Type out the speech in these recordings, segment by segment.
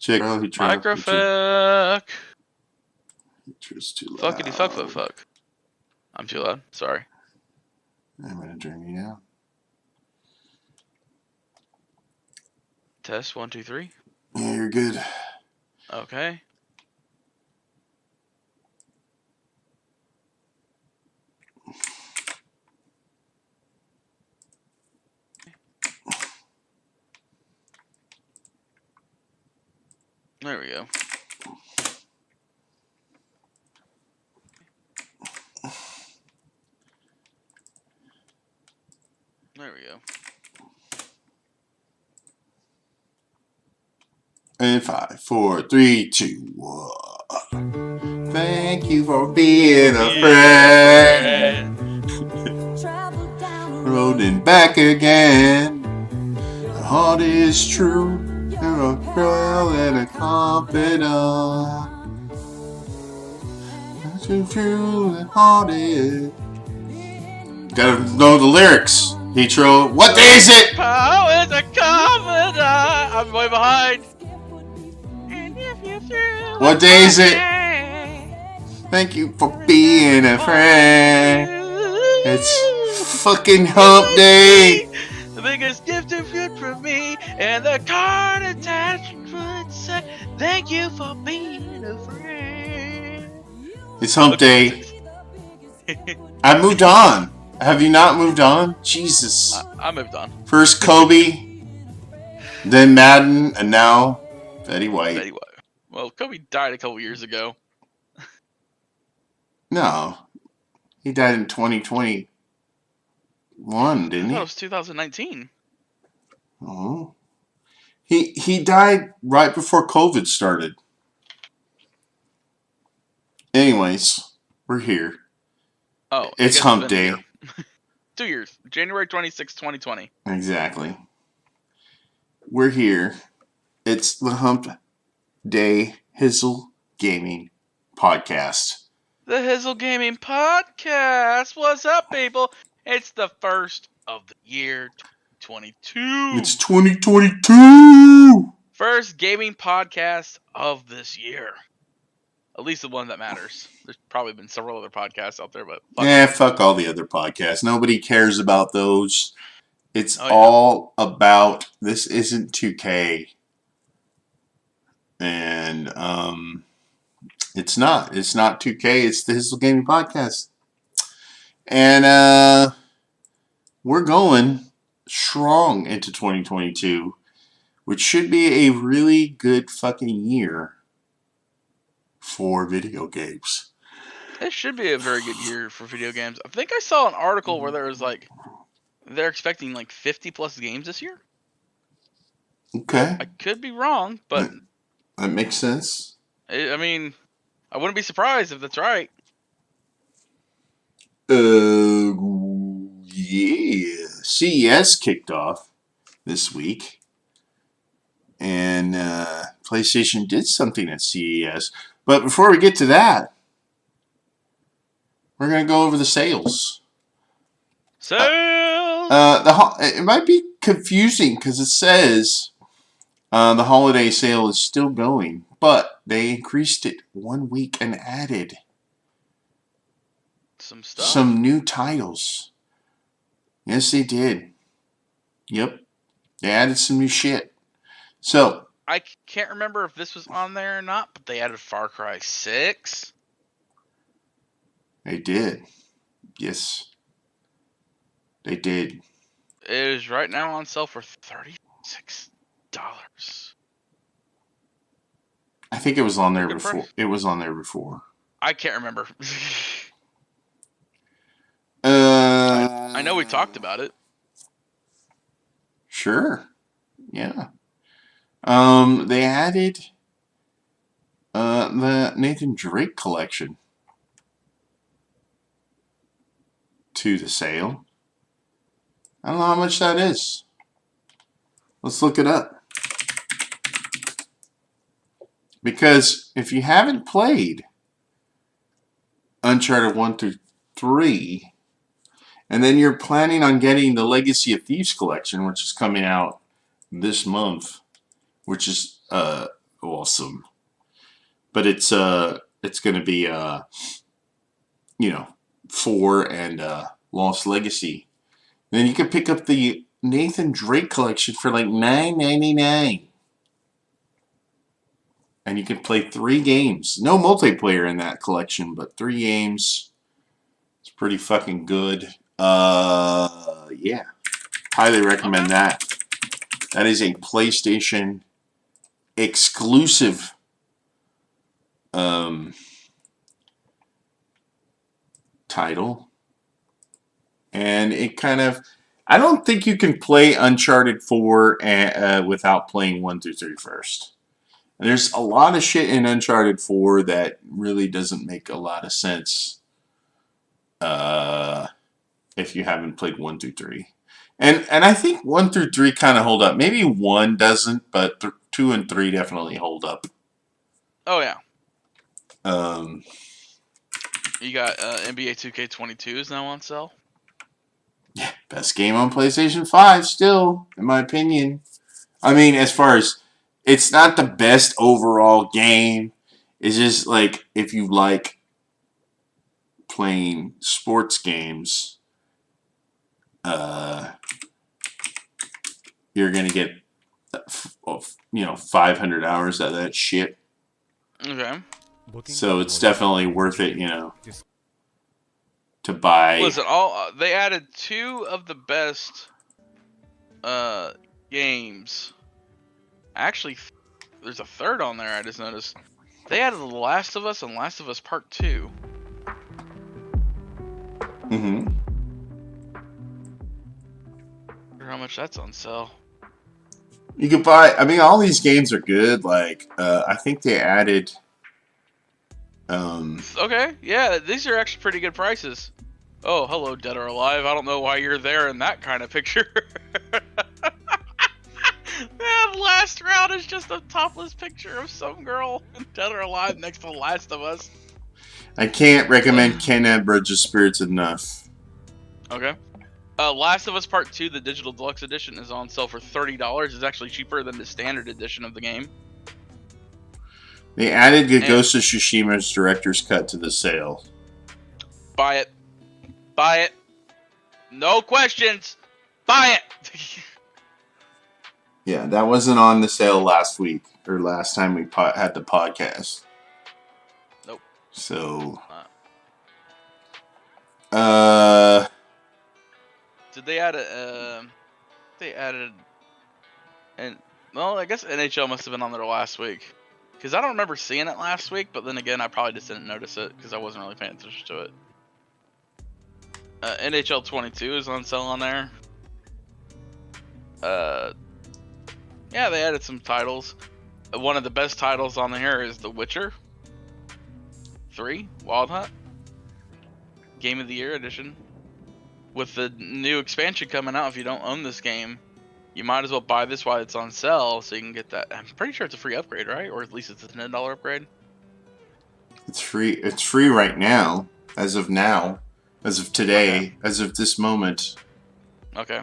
Check. Microfuck. Too loud. Fuckity fuck fuck fuck. I'm too loud. Sorry. I'm gonna turn you down. Test 1 2 3. Yeah, you're good. Okay. There we go. There we go. And 5, 4, 3, 2, 1. Thank you for being a friend. Road and back again. The heart is true. You're a girl and a confidant. Too true, the heart is. Gotta know the lyrics, Petro. What day is it? Power is a confidant. I'm way behind. What day is it? Thank you for being a friend. It's fucking hump day. The biggest gift of good from me, and the card attached would say, "Thank you for being a friend." It's hump day. I moved on. Have you not moved on? Jesus. I moved on. First Kobe, then Madden, and now Betty White. Betty White. Well, Kobe died a couple years ago. No. He died in 2021, didn't I he? thought it was 2019. Oh. He died right before COVID started. Anyways, we're here. Oh, It's hump day. 2 years. January 26, 2020. Exactly. We're here. It's the Hump Day Hizzle Gaming Podcast. The Hizzle Gaming Podcast. What's up, people? It's the first of the year 2022. It's 2022. First gaming podcast of this year. At least the one that matters. There's probably been several other podcasts out there, but fuck all the other podcasts. Nobody cares about those. It's all about this isn't 2K. And it's not 2K, it's the Hizzle Gaming Podcast. And we're going strong into 2022, which should be a really good fucking year for video games. It should be a very good year for video games. I think I saw an article where there was like they're expecting like 50 plus games this year. Okay. I could be wrong, but that makes sense. I mean, I wouldn't be surprised if that's right. Yeah. CES kicked off this week. And PlayStation did something at CES. But before we get to that, we're going to go over the sales. Sales! It might be confusing because it says the holiday sale is still going. But they increased it 1 week and added some stuff. Some new titles. Yes, they did. Yep. They added some new shit. So I can't remember if this was on there or not, but they added Far Cry 6. They did. Yes. They did. It is right now on sale for $36. I think it was on there before. It was on there before. I can't remember. I know we talked about it. Sure. Yeah. They added the Nathan Drake collection to the sale. I don't know how much that is. Let's look it up. Because if you haven't played Uncharted 1 through 3, and then you're planning on getting the Legacy of Thieves collection, which is coming out this month, which is awesome. But it's going to be 4 and Lost Legacy. Then you can pick up the Nathan Drake collection for like $9.99. And you can play 3 games. No multiplayer in that collection, but 3 games. It's pretty fucking good. Yeah. Highly recommend that. That is a PlayStation exclusive title. And it kind of... I don't think you can play Uncharted 4 without playing 1 through 3 first. And there's a lot of shit in Uncharted 4 that really doesn't make a lot of sense if you haven't played 1 through 3. And I think 1 through 3 kind of hold up. Maybe 1 doesn't, but 2 and 3 definitely hold up. Oh, yeah. You got NBA 2K22 is now on sale. Yeah, best game on PlayStation 5 still, in my opinion. I mean, as far as... It's not the best overall game. It's just like if you like playing sports games, you're gonna get 500 hours out of that shit. Okay. So it's definitely worth it, to buy. Listen, they added 2 of the best games. Actually, there's a third on there I just noticed. They added The Last of Us and Last of Us Part 2. Mm-hmm. I wonder how much that's on sale. You could buy... I mean, all these games are good. Like, I think they added... Okay, yeah, these are actually pretty good prices. Oh, hello, Dead or Alive. I don't know why you're there in that kind of picture. Man, last round is just a topless picture of some girl in Dead or Alive next to The Last of Us. I can't recommend Ken Bridge of Spirits enough. Okay. Last of Us Part 2, the Digital Deluxe Edition, is on sale for $30. It's actually cheaper than the standard edition of the game. They added Ghost of Tsushima's Director's Cut to the sale. Buy it. Buy it. No questions. Buy it. Yeah, that wasn't on the sale last week, or last time we had the podcast. Nope. So... Did they add a... they added... And well, I guess NHL must have been on there last week. Because I don't remember seeing it last week, but then again, I probably just didn't notice it because I wasn't really paying attention to it. NHL 22 is on sale on there. Yeah, they added some titles. One of the best titles on here is The Witcher 3 Wild Hunt. Game of the Year edition. With the new expansion coming out, if you don't own this game, you might as well buy this while it's on sale so you can get that. I'm pretty sure it's a free upgrade, right? Or at least it's a $10 upgrade. It's free. It's free right now. As of now. As of today. Okay. As of this moment. Okay.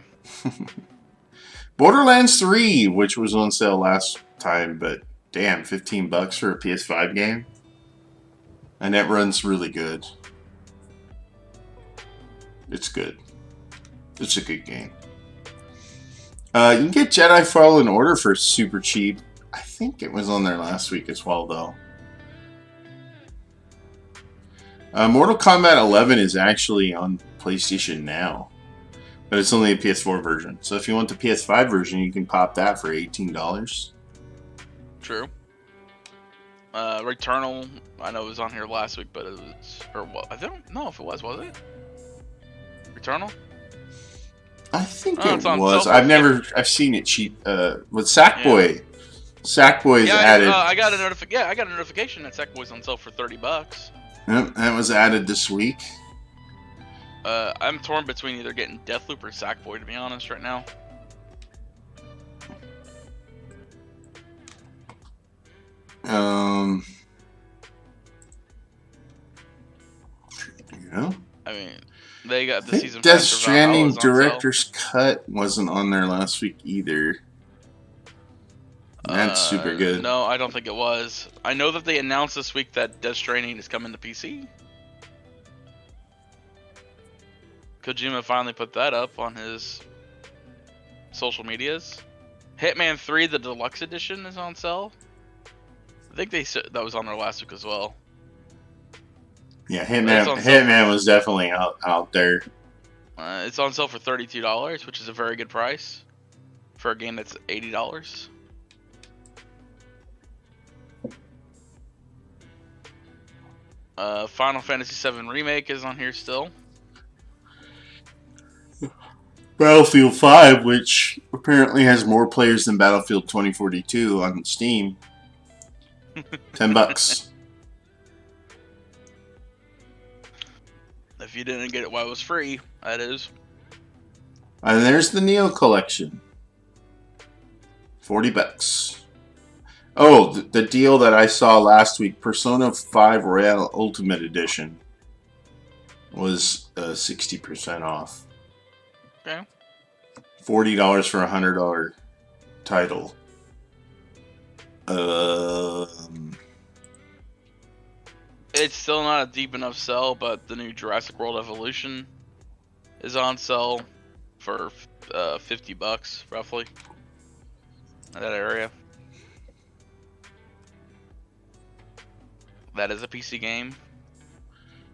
Borderlands 3, which was on sale last time, but damn, $15 for a PS5 game? And that runs really good. It's good. It's a good game. You can get Jedi Fallen Order for super cheap. I think it was on there last week as well, though. Mortal Kombat 11 is actually on PlayStation now. But it's only a PS4 version. So if you want the PS5 version, you can pop that for $18. True. Returnal, I know it was on here last week, but it was... Or what? I don't know if it was it? Returnal? I think it's on was. sale. I've seen it cheap. With Sackboy. Yeah. Sackboy's added. I got a notification that Sackboy's on sale for $30. Yep, that was added this week. I'm torn between either getting Deathloop or Sackboy, to be honest, right now. Yeah. I mean, they got the season. Death Stranding Director's Cut wasn't on there last week either. That's super good. No, I don't think it was. I know that they announced this week that Death Stranding is coming to PC. Kojima finally put that up on his social medias. Hitman 3, the deluxe edition, is on sale. I think they said that was on there last week as well. Yeah, Hitman was definitely out there. It's on sale for $32, which is a very good price for a game that's $80. Final Fantasy VII Remake is on here still. Battlefield 5, which apparently has more players than Battlefield 2042 on Steam. $10. If you didn't get it while it was free, that is. And there's the Neo Collection. $40. Oh, the deal that I saw last week, Persona 5 Royale Ultimate Edition, was 60% off. Okay. $40 for a $100 title. It's still not a deep enough sell, but the new Jurassic World Evolution is on sale for $50 roughly in that area. That is a PC game.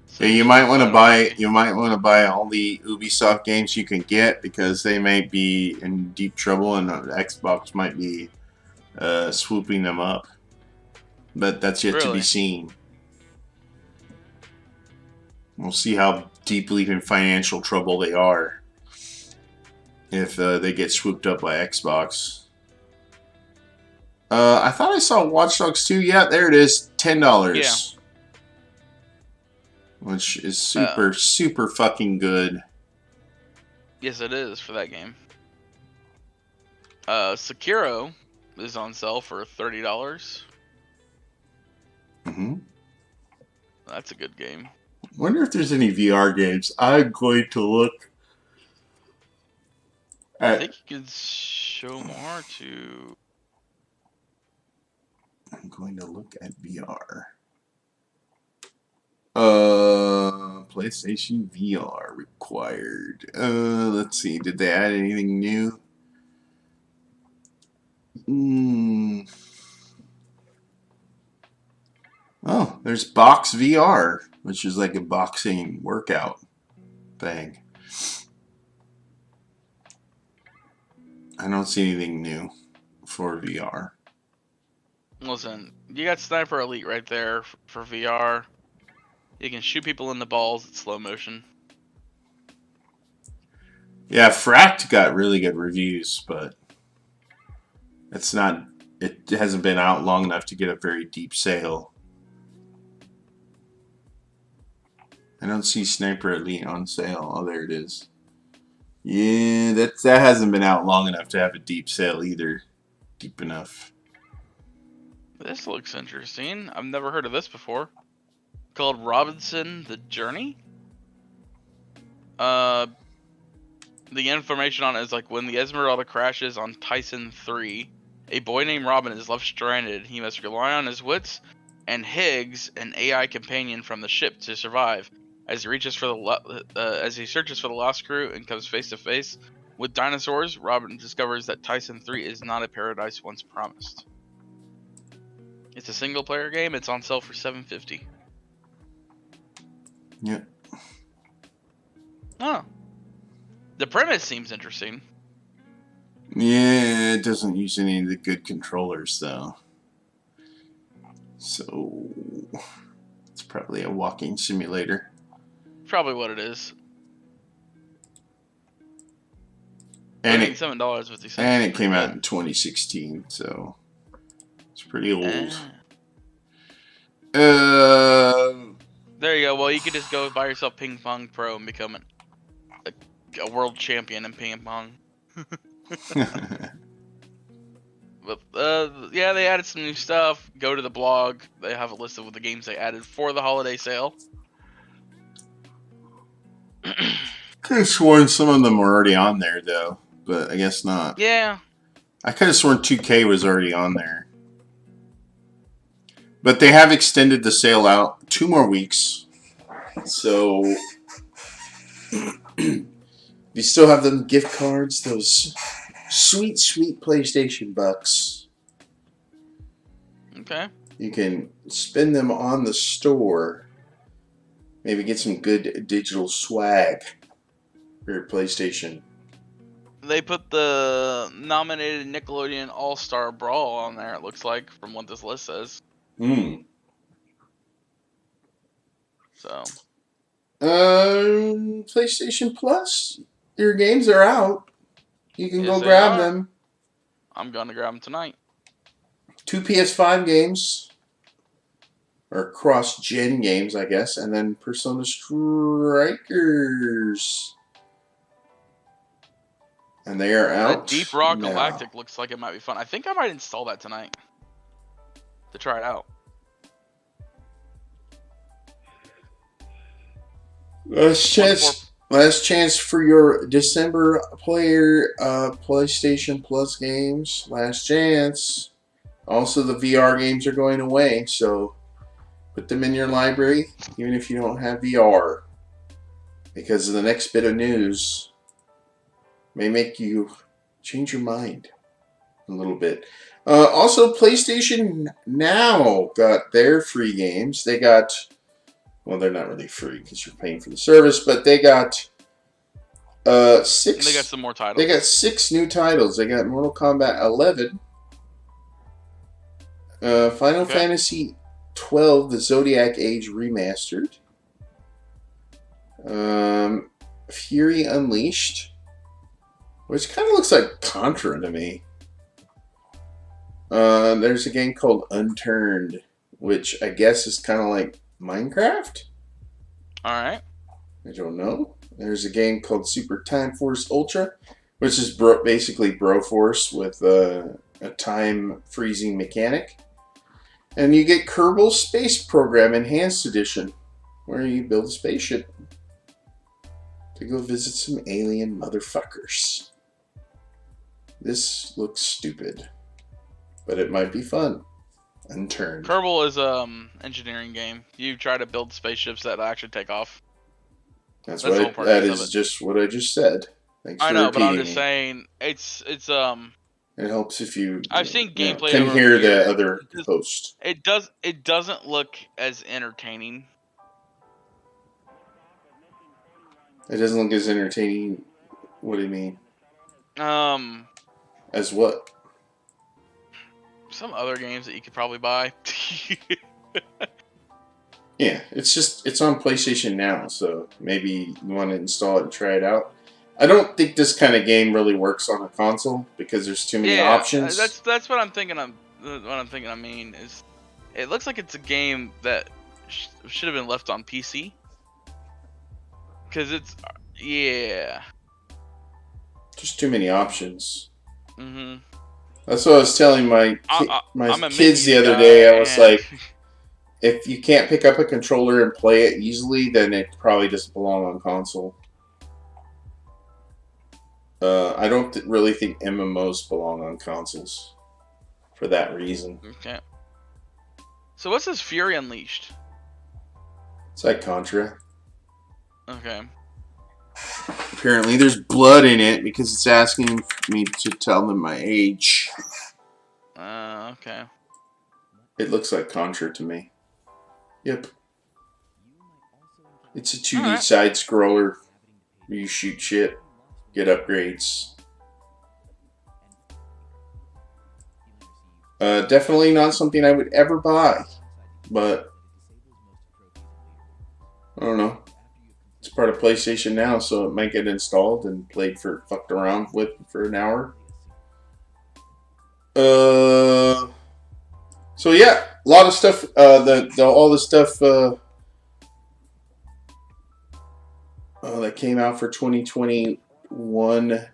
So yeah, you might want to buy. You might want to buy all the Ubisoft games you can get because they might be in deep trouble, and Xbox might be swooping them up. But that's yet to be seen. We'll see how deeply in financial trouble they are if they get swooped up by Xbox. I thought I saw Watch Dogs 2. Yeah, there it is. $10. Yeah. Which is super fucking good. Yes, it is for that game. Sekiro is on sale for $30. Mm-hmm. That's a good game. Wonder if there's any VR games. I'm going to look. I think you can show more to. I'm going to look at VR. PlayStation VR required. Let's see. Did they add anything new? Oh, there's Box VR, which is like a boxing workout thing. I don't see anything new for VR. Listen, you got Sniper Elite right there for VR. You can shoot people in the balls at slow motion. Yeah, Fracked got really good reviews, but it's not. It hasn't been out long enough to get a very deep sale. I don't see Sniper Elite on sale. Oh, there it is. Yeah, that hasn't been out long enough to have a deep sale either. Deep enough. This looks interesting. I've never heard of this before. Called Robinson the Journey. The information on it is like when the Esmeralda crashes on Tyson 3, a boy named Robin is left stranded. He must rely on his wits and Higgs, an AI companion from the ship, to survive. As he searches for the lost crew and comes face to face with dinosaurs, Robin discovers that Tyson 3 is not a paradise once promised. It's a single player game. It's on sale for $7.50. Yeah. Oh. The premise seems interesting. Yeah, it doesn't use any of the good controllers though. So it's probably a walking simulator. Probably what it is. And $7.50. And it came out in 2016, so it's pretty old. There you go. Well, you could just go buy yourself Ping Pong Pro and become a world champion in ping pong. But yeah, they added some new stuff. Go to the blog. They have a list of the games they added for the holiday sale. Could have sworn some of them were already on there, though, but I guess not. Yeah. I could have sworn 2K was already on there. But they have extended the sale out 2 more weeks. So you still have them gift cards, those sweet, sweet PlayStation bucks. Okay. You can spend them on the store. Maybe get some good digital swag for your PlayStation. They put the nominated Nickelodeon All-Star Brawl on there, it looks like, from what this list says. So. PlayStation Plus, your games are out. You can Yes, go grab them. I'm going to grab them tonight. 2 PS5 games. Or cross-gen games, I guess. And then Persona Strikers. And they are out. Deep Rock now. Galactic looks like it might be fun. I think I might install that tonight to try it out. Last chance for your December PlayStation Plus games. Last chance. Also, the VR games are going away, so put them in your library, even if you don't have VR. Because the next bit of news may make you change your mind a little bit. Also, PlayStation Now got their free games. They got, well, they're not really free because you're paying for the service, but they got 6. They got some more titles. They got 6 new titles. They got Mortal Kombat 11, Final Fantasy 12, the Zodiac Age Remastered, Fury Unleashed, which kind of looks like Contra to me. There's a game called Unturned, which I guess is kind of like Minecraft. Alright. I don't know. There's a game called Super Time Force Ultra, which is basically Broforce with a time freezing mechanic. And you get Kerbal Space Program Enhanced Edition, where you build a spaceship to go visit some alien motherfuckers. This looks stupid, but it might be fun. Unturned. Kerbal is engineering game. You try to build spaceships that actually take off. That is just what I just said. Thanks for know, but I'm repeating just me. saying it's It helps if you. I've seen gameplay can over hear the years. the other host. It doesn't look as entertaining. It doesn't look as entertaining. What do you mean? As what? Some other games that you could probably buy. Yeah, it's on PlayStation Now, so maybe you want to install it and try it out. I don't think this kind of game really works on a console because there's too many options. That's what I'm thinking. I mean, is it looks like it's a game that should have been left on PC. Because it's just too many options. Mm-hmm. That's what I was telling my kids the other day. I was like, if you can't pick up a controller and play it easily, then it probably doesn't belong on console. I don't really think MMOs belong on consoles for that reason. Okay. So what's this Fury Unleashed? It's like Contra. Okay. Apparently there's blood in it because it's asking me to tell them my age. Okay. It looks like Contra to me. Yep. It's a 2D side scroller where you shoot shit, get upgrades. Definitely not something I would ever buy, but I don't know. It's part of PlayStation Now, so it might get installed and fucked around with for an hour. So yeah, a lot of stuff. All the stuff that came out for 2021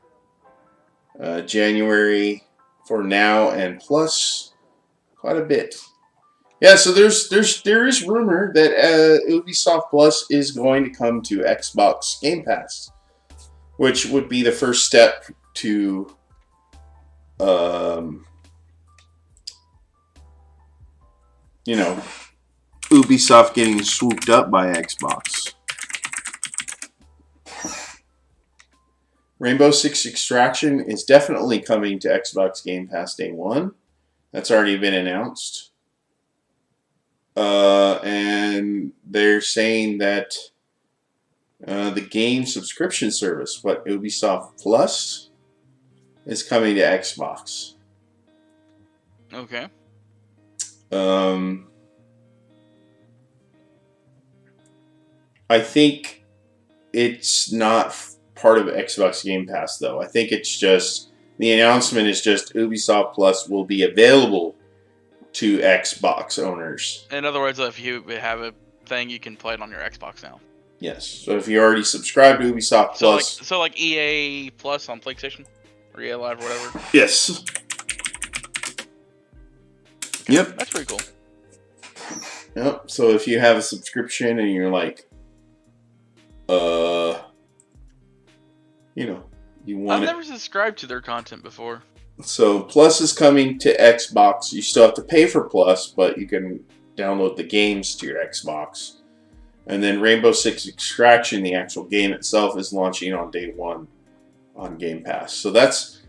January for Now and Plus, quite a bit. Yeah, so there is rumor that Ubisoft Plus is going to come to Xbox Game Pass, which would be the first step to um, you know, Ubisoft getting swooped up by Xbox. Rainbow Six Extraction is definitely coming to Xbox Game Pass Day 1. That's already been announced. And they're saying that the game subscription service, what, Ubisoft Plus, is coming to Xbox. Okay. I think it's not part of Xbox Game Pass, though. I think it's just, the announcement is just Ubisoft Plus will be available to Xbox owners. In other words, if you have a thing, you can play it on your Xbox now. Yes. So if you already subscribe to Ubisoft Plus. So like EA Plus on PlayStation? Or EA Live or whatever? Yes. Yep. That's pretty cool. Yep. So if you have a subscription and you're like, you want I've never subscribed to their content before. So Plus is coming to Xbox. You still have to pay for Plus, but you can download the games to your Xbox. And then Rainbow Six Extraction, the actual game itself, is launching on day 1 on Game Pass. So that's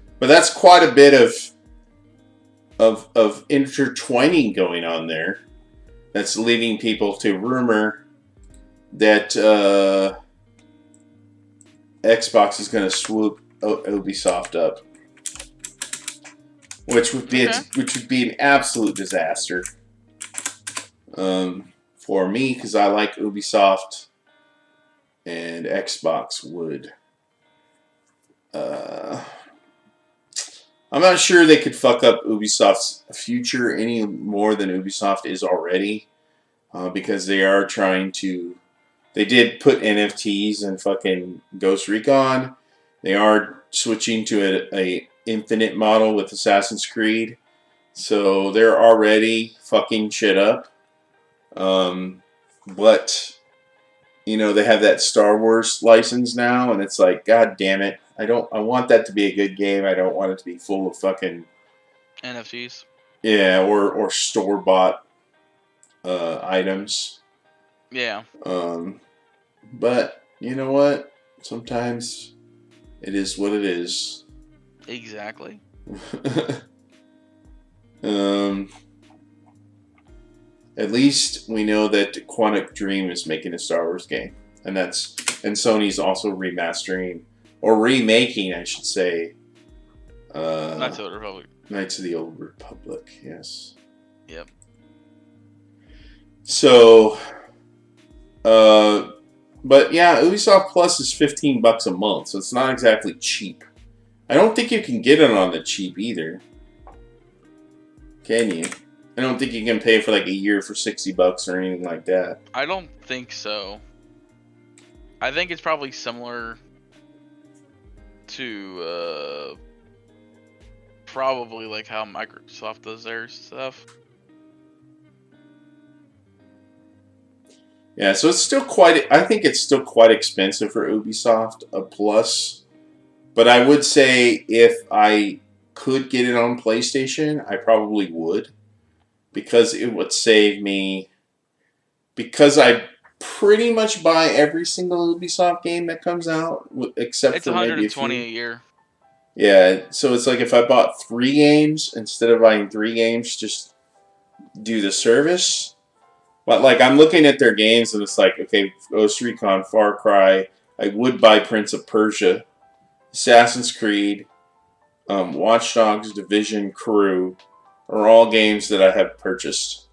quite a bit of intertwining going on there. That's leading people to rumor that Xbox is going to swoop Ubisoft up, which would be an absolute disaster for me, because I like Ubisoft, and Xbox would. I'm not sure they could fuck up Ubisoft's future any more than Ubisoft is already, because they are trying to. They did put NFTs in fucking Ghost Recon. They are switching to a infinite model with Assassin's Creed. So they're already fucking shit up. But, they have that Star Wars license now, and it's like, god damn it. I want that to be a good game. I don't want it to be full of fucking NFTs. Yeah, or store-bought items. Yeah. But you know what? Sometimes it is what it is. Exactly. At least we know that Quantic Dream is making a Star Wars game, and Sony's also remastering or remaking, I should say. Knights of the Republic. Knights of the Old Republic. Yes. Yep. So, but yeah, Ubisoft Plus is $15 a month, so it's not exactly cheap. I don't think you can get it on the cheap either. Can you? I don't think you can pay for like a year for $60 or anything like that. I don't think so. I think it's probably similar to probably like how Microsoft does their stuff. Yeah, so it's still I think it's still quite expensive for Ubisoft, a Plus. But I would say if I could get it on PlayStation, I probably would. Because it would save me. Because I pretty much buy every single Ubisoft game that comes out, except for maybe a few. $120 a year. Yeah, so it's like if I bought 3 games, instead of buying 3 games, just do the service. But like I'm looking at their games and it's like, okay, Ghost Recon, Far Cry, I would buy Prince of Persia, Assassin's Creed, Watch Dogs, Division, Crew, are all games that I have purchased.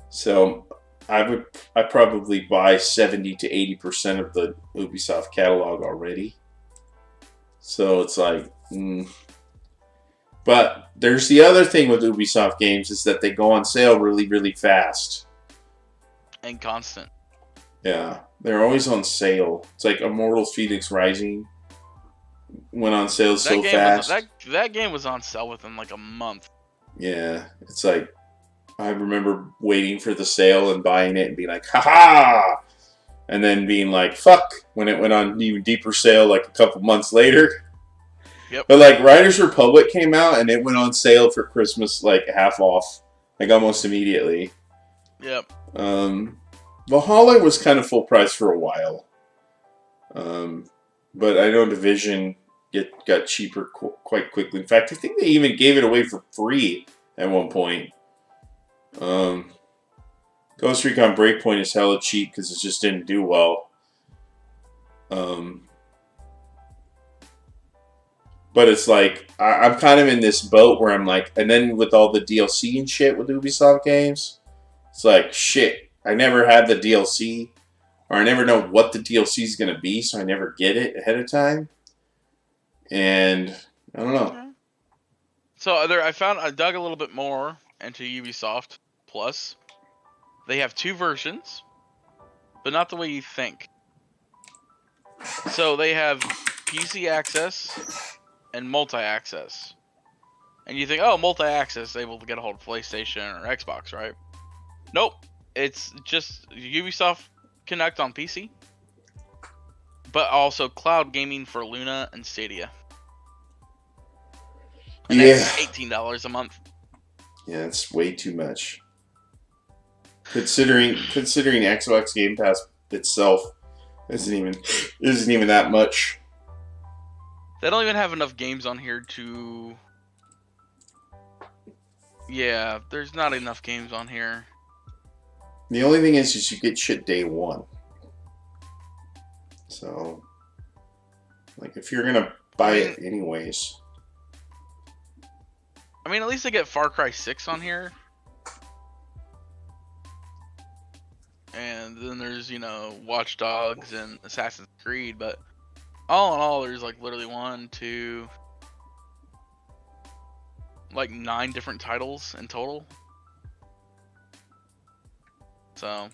So I probably buy 70 to 80% of the Ubisoft catalog already. So it's like, But there's the other thing with Ubisoft games is that they go on sale really, really fast. And constant. Yeah, they're always on sale. It's like Immortal Phoenix Rising went on sale so fast. That game was on sale within like a month. Yeah, it's like I remember waiting for the sale and buying it and being like, ha! And then being like, fuck, when it went on even deeper sale like a couple months later. Yep. But like Riders Republic came out and it went on sale for Christmas like half off, like almost immediately. Yep. Valhalla was kind of full price for a while. But I know Division got cheaper quite quickly. In fact, I think they even gave it away for free at one point. Ghost Recon Breakpoint is hella cheap because it just didn't do well. But it's like, I'm kind of in this boat where I'm like, and then with all the DLC and shit with Ubisoft games, it's like, shit, I never had the DLC, or I never know what the DLC is going to be, so I never get it ahead of time. And I don't know. So I dug a little bit more into Ubisoft Plus. They have 2 versions, but not the way you think. So they have PC access and multi-access. And you think, oh, multi-access, able to get a hold of PlayStation or Xbox, right? Nope. It's just Ubisoft Connect on PC, but also cloud gaming for Luna and Stadia. And that's $18 a month. Yeah, it's way too much. Considering Xbox Game Pass itself isn't even that much. They don't even have enough games on here to. Yeah, there's not enough games on here. The only thing is you get shit day one. So, like, if you're gonna buy it anyways. I mean, at least they get Far Cry 6 on here. And then there's, Watch Dogs and Assassin's Creed, but all in all, there's like literally 9 different titles in total. So.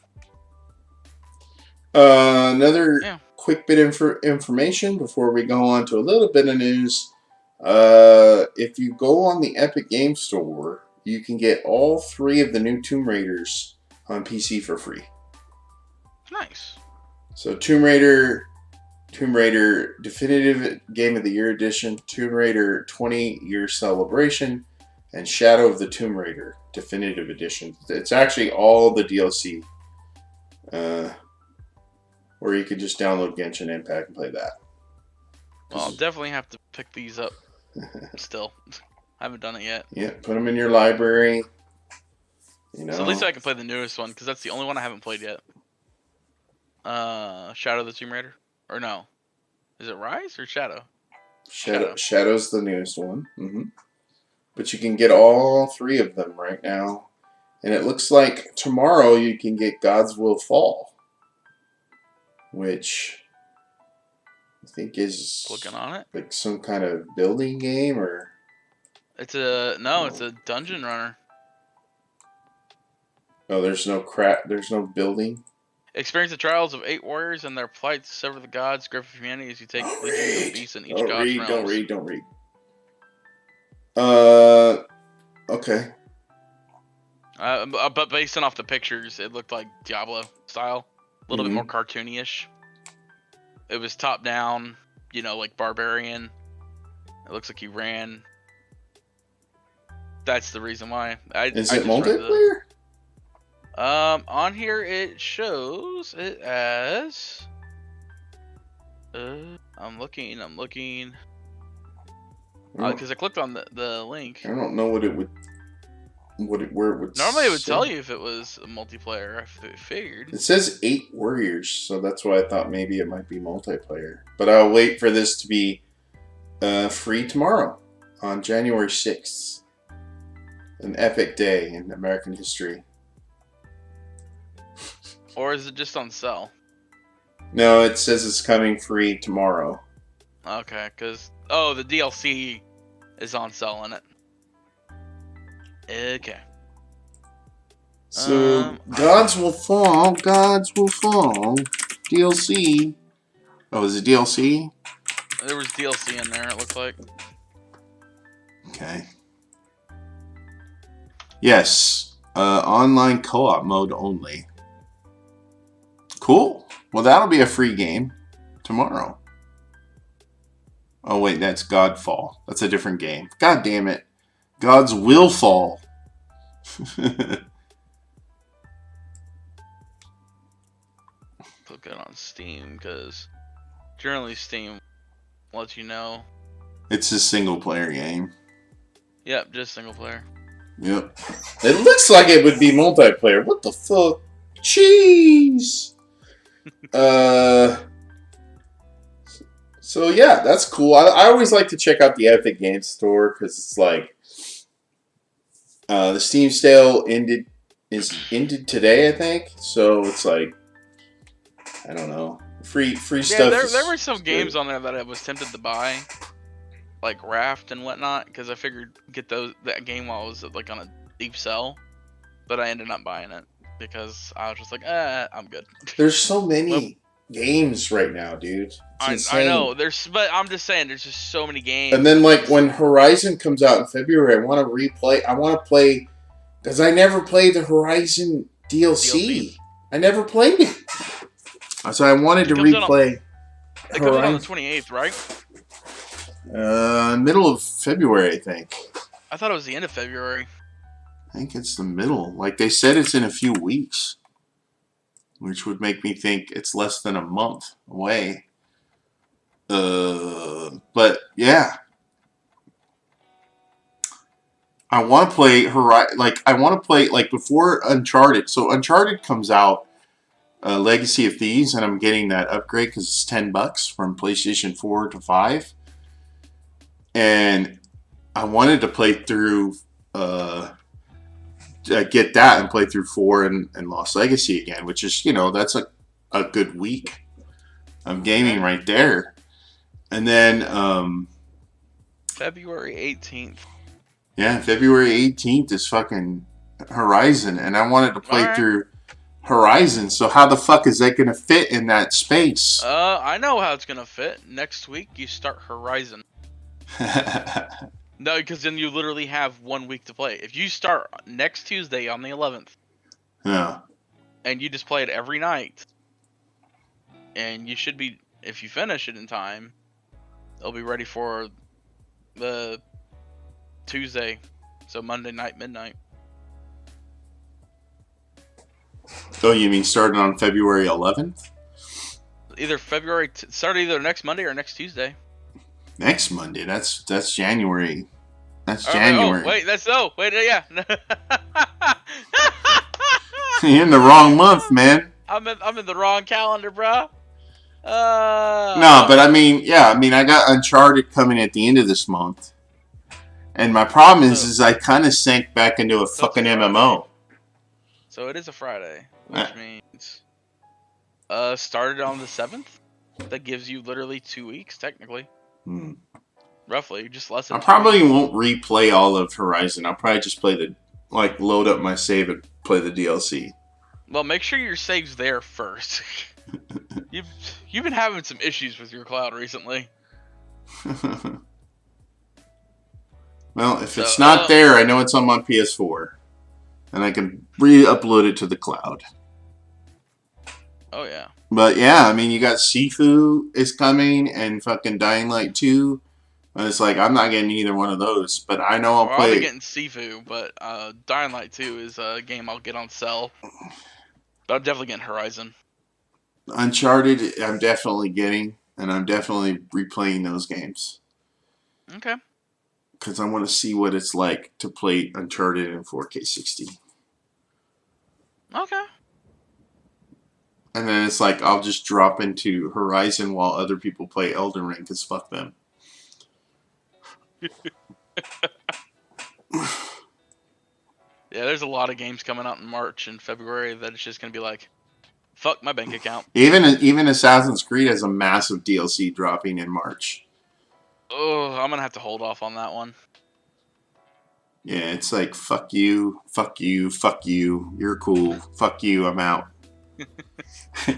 Another quick bit of information before we go on to a little bit of news. If you go on the Epic Game Store, you can get all 3 of the new Tomb Raiders on PC for free. Nice. So Tomb Raider Definitive Game of the Year Edition, Tomb Raider 20-Year Celebration, and Shadow of the Tomb Raider Definitive Edition. It's actually all the DLC. Or you could just download Genshin Impact and play that. Well, I'll definitely have to pick these up still. I haven't done it yet. Yeah, put them in your library. So at least I can play the newest one, because that's the only one I haven't played yet. Shadow of the Tomb Raider? Or no. Is it Rise or Shadow? Shadow's the newest one. Mm-hmm. But you can get all 3 of them right now. And it looks like tomorrow you can get God's Will Fall. Which I think is looking on it, like some kind of building game, or it's a dungeon runner. Oh, there's no building. Experience the trials of 8 warriors and their plight to sever the gods, grip of humanity as you take legions of beasts in each god's realms. Don't read. Okay. But based off the pictures, it looked like Diablo style. A little bit more cartoony-ish. It was top down, like barbarian. It looks like he ran. That's the reason why. Is it multiplayer? On here it shows it as. I'm looking. Because I clicked on the link. I don't know where it would. Normally it would tell you if it was a multiplayer. I figured. It says 8 warriors, so that's why I thought maybe it might be multiplayer. But I'll wait for this to be free tomorrow on January 6th. An epic day in American history. Or is it just on sale? No, it says it's coming free tomorrow. Okay, because the DLC is on sale in it. Okay. So, Gods Will Fall. DLC. Oh, is it DLC? There was DLC in there, it looked like. Okay. Yes. Online co-op mode only. Cool. Well, that'll be a free game tomorrow. Oh wait, that's Godfall. That's a different game. God damn it. Gods will fall. Click it on Steam because generally Steam lets you know. It's a single player game. Yep, just single player. Yep. It looks like it would be multiplayer. What the fuck? Cheese! So yeah, that's cool. I always like to check out the Epic Games Store because it's like the Steam sale ended today, I think. So it's like I don't know, free stuff. Yeah, there were some games on there that I was tempted to buy, like Raft and whatnot, because I figured get that game while I was like on a deep sell, but I ended up buying it because I was just like, I'm good. There's so many games right now, dude. It's I know but I'm just saying there's just so many games. And then like when Horizon comes out in February, I want to replay. I want to play because I never played the Horizon DLC. I never played it, so I wanted to replay. It comes out on the 28th, right? Middle of February, I think. I thought it was the end of February. I think it's the middle. Like they said, it's in a few weeks, which would make me think it's less than a month away. But yeah, I want to play Horizon. Like I want to play like before Uncharted. So Uncharted comes out, Legacy of Thieves, and I'm getting that upgrade because it's $10 from PlayStation 4 to 5. And I wanted to play through, get that and play through 4 and Lost Legacy again, which is, that's a good week of gaming right there. And then February 18th. Yeah, February 18th is fucking Horizon, and I wanted to play through Horizon. So how the fuck is that gonna fit in that space? I know how it's gonna fit. Next week you start Horizon. No, because then you literally have 1 week to play. If you start next Tuesday on the 11th, yeah, and you just play it every night, and you should be, if you finish it in time, it'll be ready for the Tuesday, so Monday night, midnight. Oh, you mean starting on February 11th? Start either next Monday or next Tuesday. Next Monday? That's January. That's January. January. Yeah. You're in the wrong month, man. I'm in the wrong calendar, bro. No, but I mean, I got Uncharted coming at the end of this month. And my problem is I kind of sank back into a fucking MMO. So it is a Friday, which means started on the 7th. That gives you literally 2 weeks, technically. Roughly, just less than I probably won't replay all of Horizon. I'll probably just play load up my save and play the DLC. Well, make sure your save's there first. You've been having some issues with your cloud recently. Well, if it's not there, I know it's on my PS4. And I can re-upload it to the cloud. Oh, yeah. But yeah, I mean, you got Sifu is coming and fucking Dying Light 2. And it's like, I'm not getting either one of those. But I know I'll play. I'll be getting Sifu, but Dying Light 2 is a game I'll get on sale. But I'm definitely getting Horizon. Uncharted, I'm definitely getting. And I'm definitely replaying those games. Okay. Because I want to see what it's like to play Uncharted in 4K 60. Okay. And then it's like, I'll just drop into Horizon while other people play Elden Ring, because fuck them. Yeah, there's a lot of games coming out in March and February that it's just going to be like, fuck my bank account. Even Assassin's Creed has a massive DLC dropping in March. Oh, I'm going to have to hold off on that one. Yeah, it's like, fuck you, fuck you, fuck you, you're cool, fuck you, I'm out.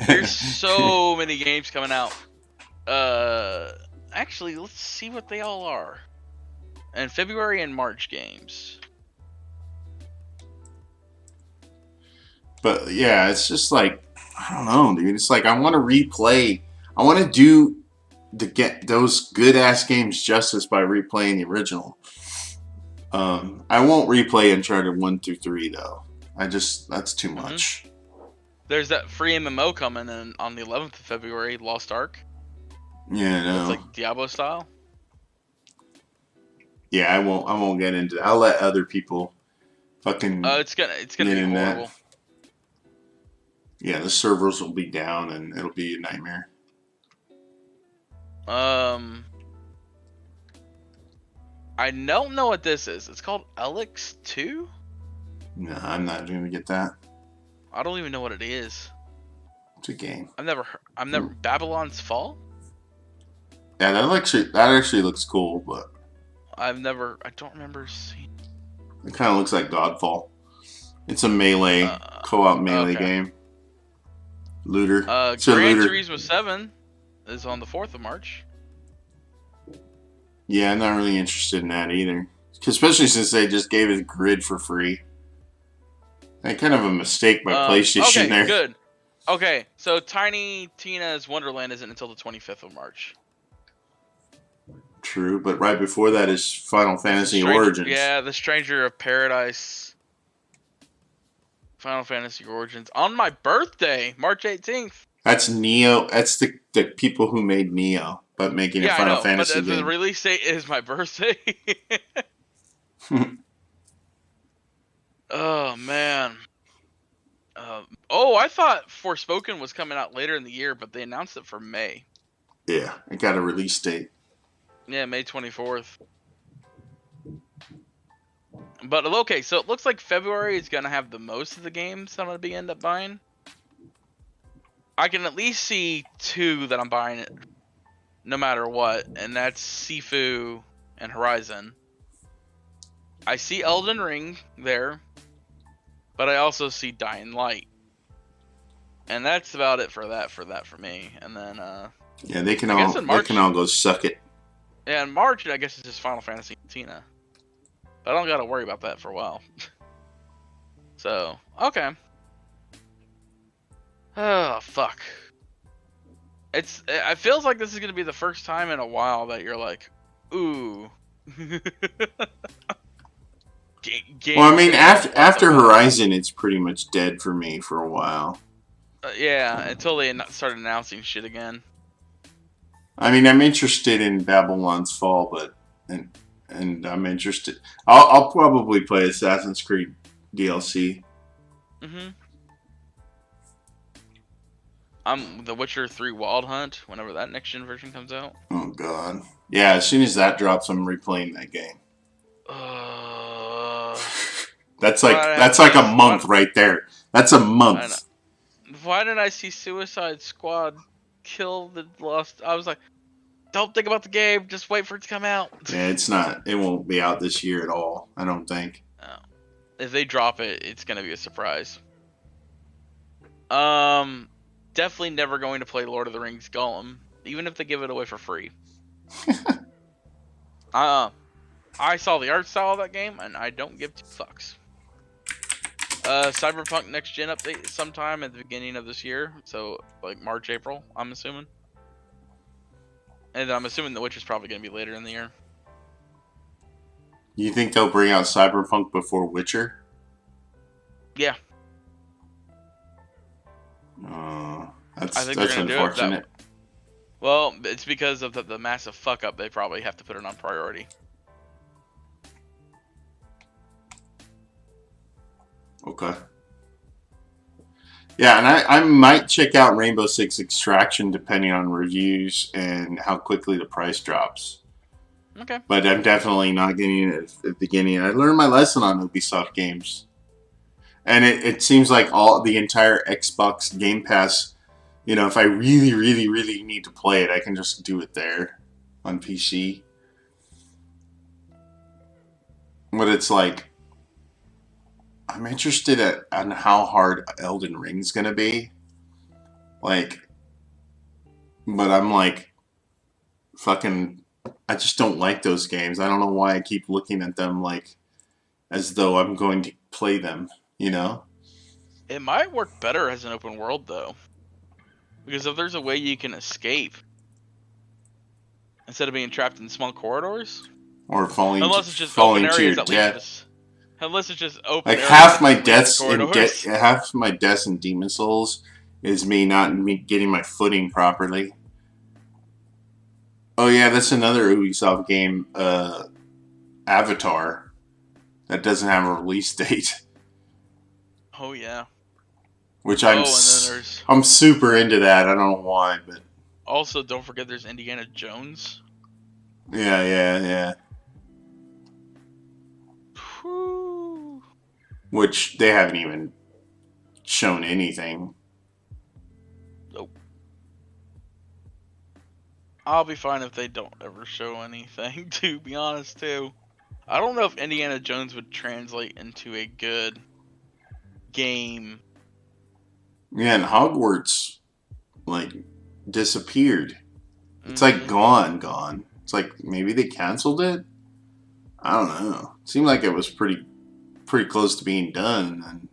There's so many games coming out. Actually, let's see what they all are. And February and March games. But yeah, it's just like, I don't know, dude. It's like I want to replay. I want to do to get those good ass games justice by replaying the original. I won't replay Uncharted 1 through 3 though. That's too much. There's that free MMO coming in on the 11th of February, Lost Ark. Yeah, no. It's like Diablo style. Yeah, I won't get into that. I'll let other people fucking It's gonna be horrible. Yeah, the servers will be down and it'll be a nightmare. I don't know what this is. It's called Elix 2? No, I'm not gonna get that. I don't even know what it is. It's a game. I've never Babylon's Fall? Yeah, that actually looks cool, but I don't remember seeing. It kind of looks like Godfall. It's a melee, co-op melee game. Looter. Gran Turismo 7 is on the 4th of March. Yeah, I'm not really interested in that either. Especially since they just gave it a grid for free. That kind of a mistake by PlayStation there. Okay, good. Okay, so Tiny Tina's Wonderland isn't until the 25th of March. True, but right before that is Final Fantasy Origins. Yeah, The Stranger of Paradise. Final Fantasy Origins. On my birthday, March 18th. That's Neo. That's the people who made Neo, but making a Final Fantasy game. The release date is my birthday. Oh, man. I thought Forspoken was coming out later in the year, but they announced it for May. Yeah, it got a release date. Yeah, May 24th. But, okay, so it looks like February is going to have the most of the games I'm going to end up buying. I can at least see 2 that I'm buying it no matter what, and that's Sifu and Horizon. I see Elden Ring there, but I also see Dying Light. And that's about it for me. And then yeah, they can all go suck it. Yeah, in March I guess it's just Final Fantasy and Tina. But I don't gotta worry about that for a while. So, okay. Oh fuck. It feels like this is gonna be the first time in a while that you're like, ooh. Well, I mean, after Horizon, it's pretty much dead for me for a while. Yeah, until they started announcing shit again. I mean, I'm interested in Babylon's Fall, but and I'm interested. I'll probably play Assassin's Creed DLC. The Witcher 3 Wild Hunt, whenever that next gen version comes out. Oh god, yeah! As soon as that drops, I'm replaying that game. That's like a month right there. That's a month. Why didn't I see Suicide Squad kill the Lost? I was like, don't think about the game. Just wait for it to come out. Yeah, it's not. It won't be out this year at all. I don't think. No. If they drop it, it's gonna be a surprise. Definitely never going to play Lord of the Rings Gollum, even if they give it away for free. I saw the art style of that game, and I don't give 2 fucks. Cyberpunk next gen update sometime at the beginning of this year, so like March, April, I'm assuming. And I'm assuming The Witcher's probably going to be later in the year. You think they'll bring out Cyberpunk before Witcher? Yeah. That's unfortunate. Well, it's because of the massive fuck up. They probably have to put it on priority. Okay. Yeah, and I might check out Rainbow Six Extraction depending on reviews and how quickly the price drops. Okay. But I'm definitely not getting it at the beginning. I learned my lesson on Ubisoft games. And it seems like the entire Xbox Game Pass, if I really, really, really need to play it, I can just do it there on PC. But it's like, I'm interested on how hard Elden Ring's gonna be. But I'm like, fucking, I just don't like those games. I don't know why I keep looking at them like, as though I'm going to play them, It might work better as an open world, though. Because if there's a way you can escape, instead of being trapped in small corridors. Or Unless it's just open to your areas that lead you death. unless it's just open Like areas that just lead to corridors. half my deaths in Demon Souls is me getting my footing properly. Oh yeah, that's another Ubisoft game, Avatar, that doesn't have a release date. Oh yeah. Which and then there's I'm super into that. I don't know why, but also don't forget there's Indiana Jones. Yeah. Whew. Which they haven't even shown anything. Nope. I'll be fine if they don't ever show anything, to be honest, too. I don't know if Indiana Jones would translate into a good game. Yeah, and Hogwarts, like, disappeared. It's like gone. It's like maybe they canceled it? I don't know. It seemed like it was pretty close to being done, and then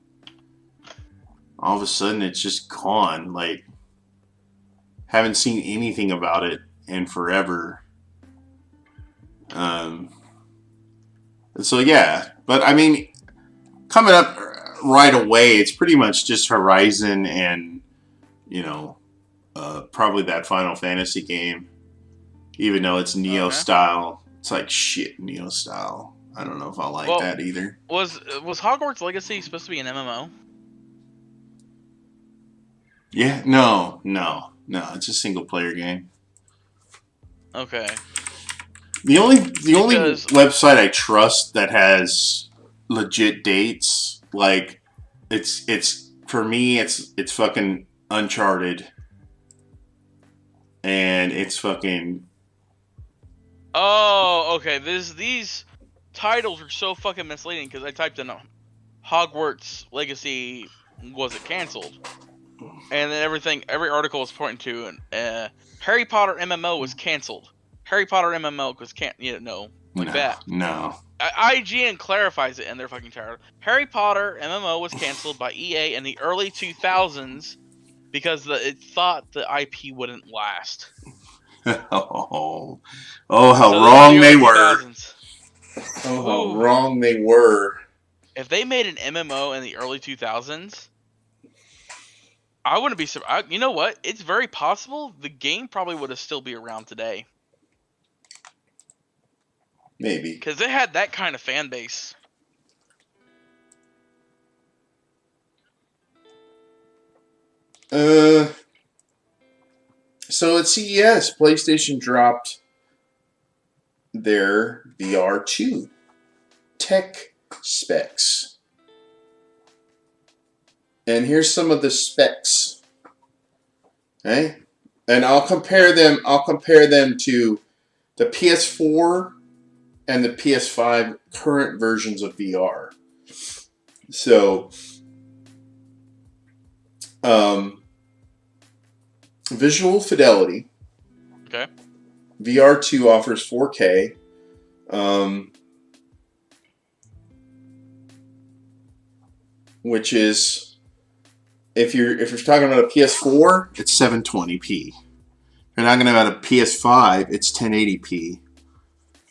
all of a sudden it's just gone. Like, haven't seen anything about it in forever. So yeah, but I mean, coming up right away, it's pretty much just Horizon and, you know, probably that Final Fantasy game. Even though it's Neo style, it's like shit Neo style. I don't know if I like that either. Was Hogwarts Legacy supposed to be an MMO? Yeah, no, it's a single player game. Okay. The only website I trust that has legit dates, like it's for me it's fucking Uncharted. And it's fucking Oh, okay. These titles are so fucking misleading because I typed in Hogwarts Legacy was it canceled? And then every article was pointing to Harry Potter MMO was canceled. Harry Potter MMO was that. No. IGN clarifies it in their fucking title. Harry Potter MMO was canceled by EA in the early 2000s because it thought the IP wouldn't last. How wrong they were. Oh, how wrong they were. If they made an MMO in the early 2000s, I wouldn't be surprised. You know what? It's very possible the game probably would have still be around today. Maybe. Because it had that kind of fan base. So at CES, PlayStation dropped their VR2 tech specs. And here's some of the specs. Okay? And I'll compare them to the PS4 and the PS5 current versions of VR. So visual fidelity. Okay. VR2 offers 4K. Which is, if you're talking about a PS4, it's 720p. If you're talking about a PS5, it's 1080p.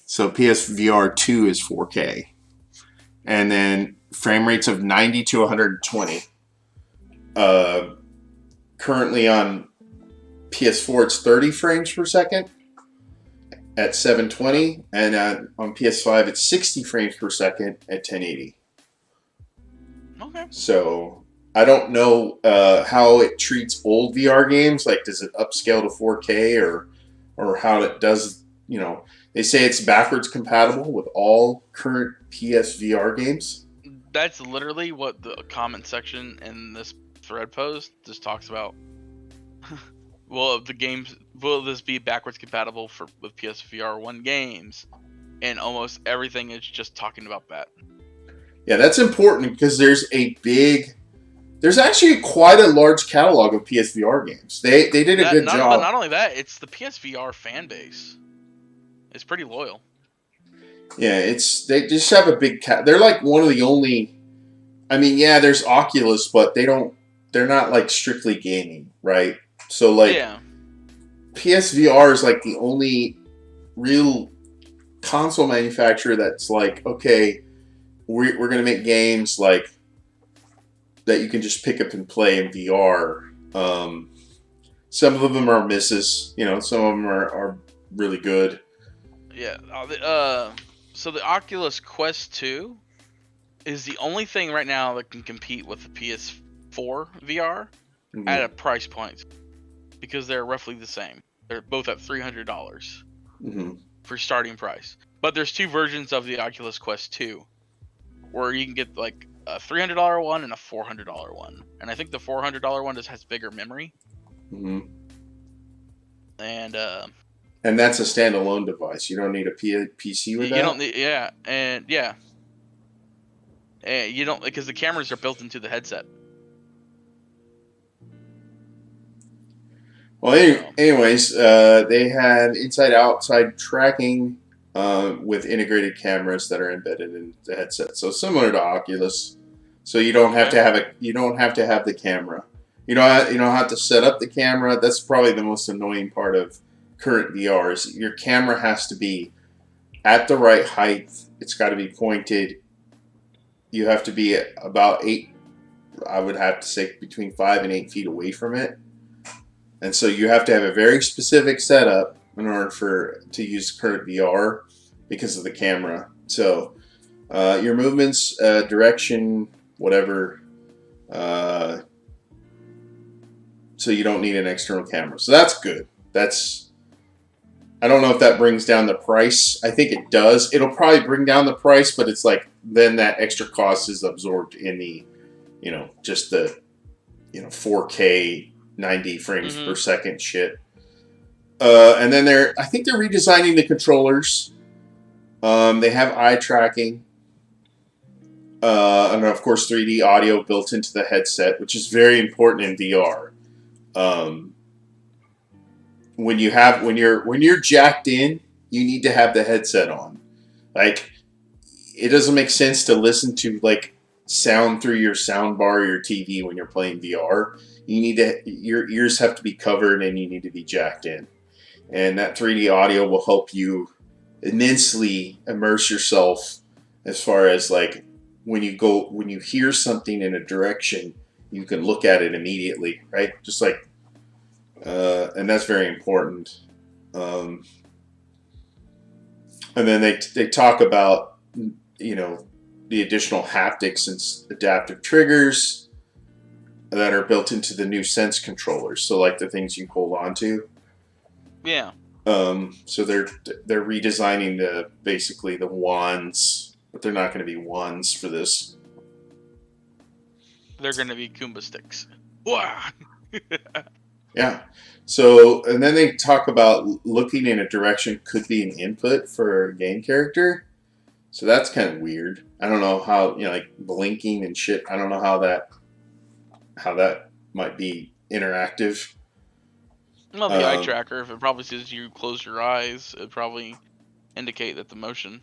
So PSVR 2 is 4K. And then frame rates of 90 to 120. Currently on PS4, it's 30 frames per second at 720. And on PS5, it's 60 frames per second at 1080. Okay. So I don't know how it treats old VR games. Like, does it upscale to 4K or how it does, you know... They say it's backwards compatible with all current PSVR games. That's literally what the comment section in this thread post just talks about. Will this be backwards compatible with PSVR 1 games? And almost everything is just talking about that. Yeah, that's important because there's actually quite a large catalog of PSVR games. They did a good job. But not only that, it's the PSVR fan base. It's pretty loyal. Yeah, they just have a big they're like one of the only. I mean, yeah, there's Oculus, but they're not like strictly gaming, right? So like, PSVR is like the only real console manufacturer that's like, okay, we're going to make games like that you can just pick up and play in VR. Some of them are misses, you know, some of them are really good. Yeah. So the Oculus Quest 2 is the only thing right now that can compete with the PS4 VR at a price point, because they're roughly the same. They're both at $300 for starting price. But there's two versions of the Oculus Quest 2 where you can get like a $300 one and a $400 one. And I think the $400 one just has bigger memory. And that's a standalone device. You don't need a PC with that? You don't need, and you don't, because the cameras are built into the headset. Well, anyways, they had inside-outside tracking with integrated cameras that are embedded in the headset. So similar to Oculus. So you don't have to have the camera. You don't have to set up the camera. That's probably the most annoying part of current VR. Is your camera has to be at the right height. It's got to be pointed. You have to be about 8. I would have to say between 5 and 8 feet away from it. And so you have to have a very specific setup in order to use current VR because of the camera. So your movements, direction, whatever. So you don't need an external camera. So that's good. I don't know if that brings down the price. I think it does. It'll probably bring down the price, but it's like then that extra cost is absorbed in the, just the, 4K 90 frames per second shit. And then I think they're redesigning the controllers. They have eye tracking. And of course 3D audio built into the headset, which is very important in VR. When you're jacked in, you need to have the headset on. Like, it doesn't make sense to listen to like sound through your sound bar or your TV when you're playing VR. Your ears have to be covered and you need to be jacked in. And that 3D audio will help you immensely immerse yourself as far as like when you hear something in a direction, you can look at it immediately, right? Just like, and that's very important. And then they talk about, the additional haptics and adaptive triggers that are built into the new Sense controllers. So like the things you hold on to. Yeah. So they're redesigning basically the wands, but they're not going to be wands for this. They're going to be Goomba sticks. Wow. Yeah. So, and then they talk about looking in a direction could be an input for a game character. So that's kind of weird. I don't know how, like blinking and shit. I don't know how that might be interactive. Well, the eye tracker, if it probably says you close your eyes, it'd probably indicate that the motion.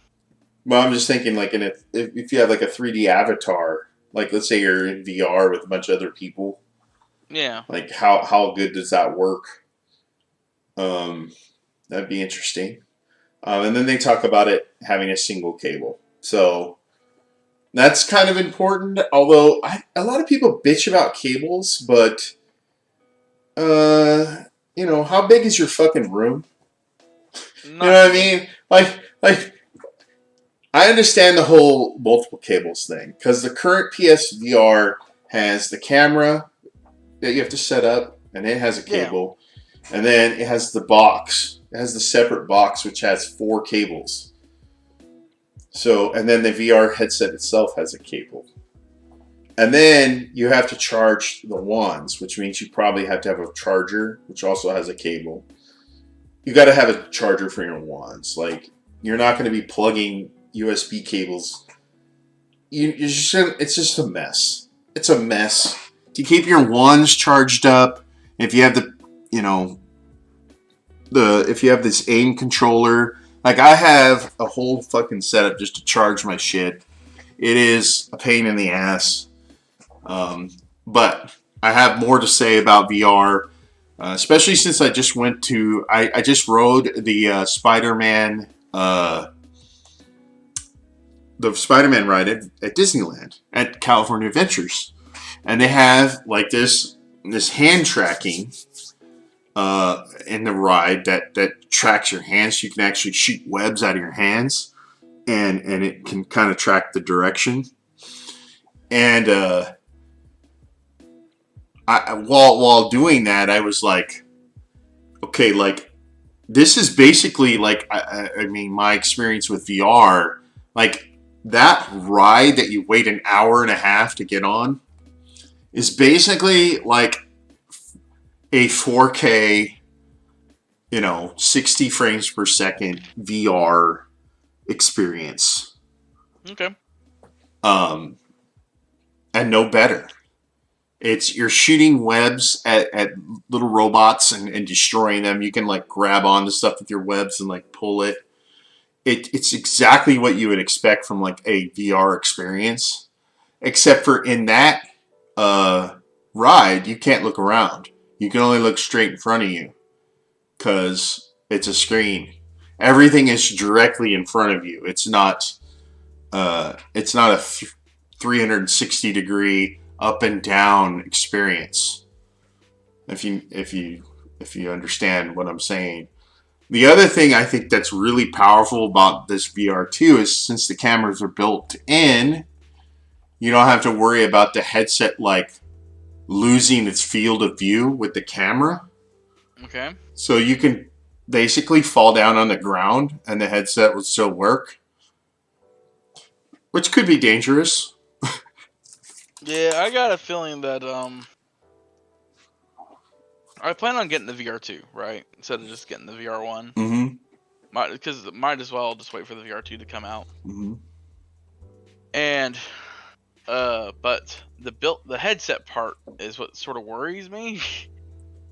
Well, I'm just thinking like if you have like a 3D avatar, like let's say you're in VR with a bunch of other people. Yeah. Like how good does that work? That'd be interesting. And then they talk about it having a single cable. So that's kind of important. Although a lot of people bitch about cables, but how big is your fucking room? You know what I mean? Like I understand the whole multiple cables thing because the current PSVR has the camera that you have to set up, and it has a cable, and then it has the box. It has the separate box which has 4 cables. So, and then the VR headset itself has a cable. And then you have to charge the wands, which means you probably have to have a charger, which also has a cable. You got to have a charger for your wands. Like, you're not going to be plugging USB cables. It's just a mess. It's a mess. To keep your wands charged up, if you have if you have this aim controller, like I have a whole fucking setup just to charge my shit. It is a pain in the ass. But I have more to say about VR Especially since I just went to, I just rode Spider-Man, the Spider-Man ride at Disneyland at California Adventures, and they have like this hand tracking in the ride that tracks your hands. So you can actually shoot webs out of your hands, and it can kind of track the direction. And while doing that, I was like, okay, like this is basically like I mean my experience with VR, like that ride that you wait an hour and a half to get on is basically like a 4K, 60 frames per second VR experience. Okay. And no better. You're shooting webs at little robots and destroying them. You can like grab onto stuff with your webs and like pull it. It's exactly what you would expect from like a VR experience, except for in that ride you can't look around. You can only look straight in front of you because it's a screen. Everything is directly in front of you. It's not a 360 degree up and down experience. If you understand what I'm saying. The other thing I think that's really powerful about this VR2 is since the cameras are built in, you don't have to worry about the headset like losing its field of view with the camera. Okay. So you can basically fall down on the ground and the headset will still work, which could be dangerous. Yeah, I got a feeling that I plan on getting the VR2, right? Instead of just getting the VR1. Mm-hmm. Because might as well just wait for the VR2 to come out. Mm-hmm. And but the headset part is what sort of worries me.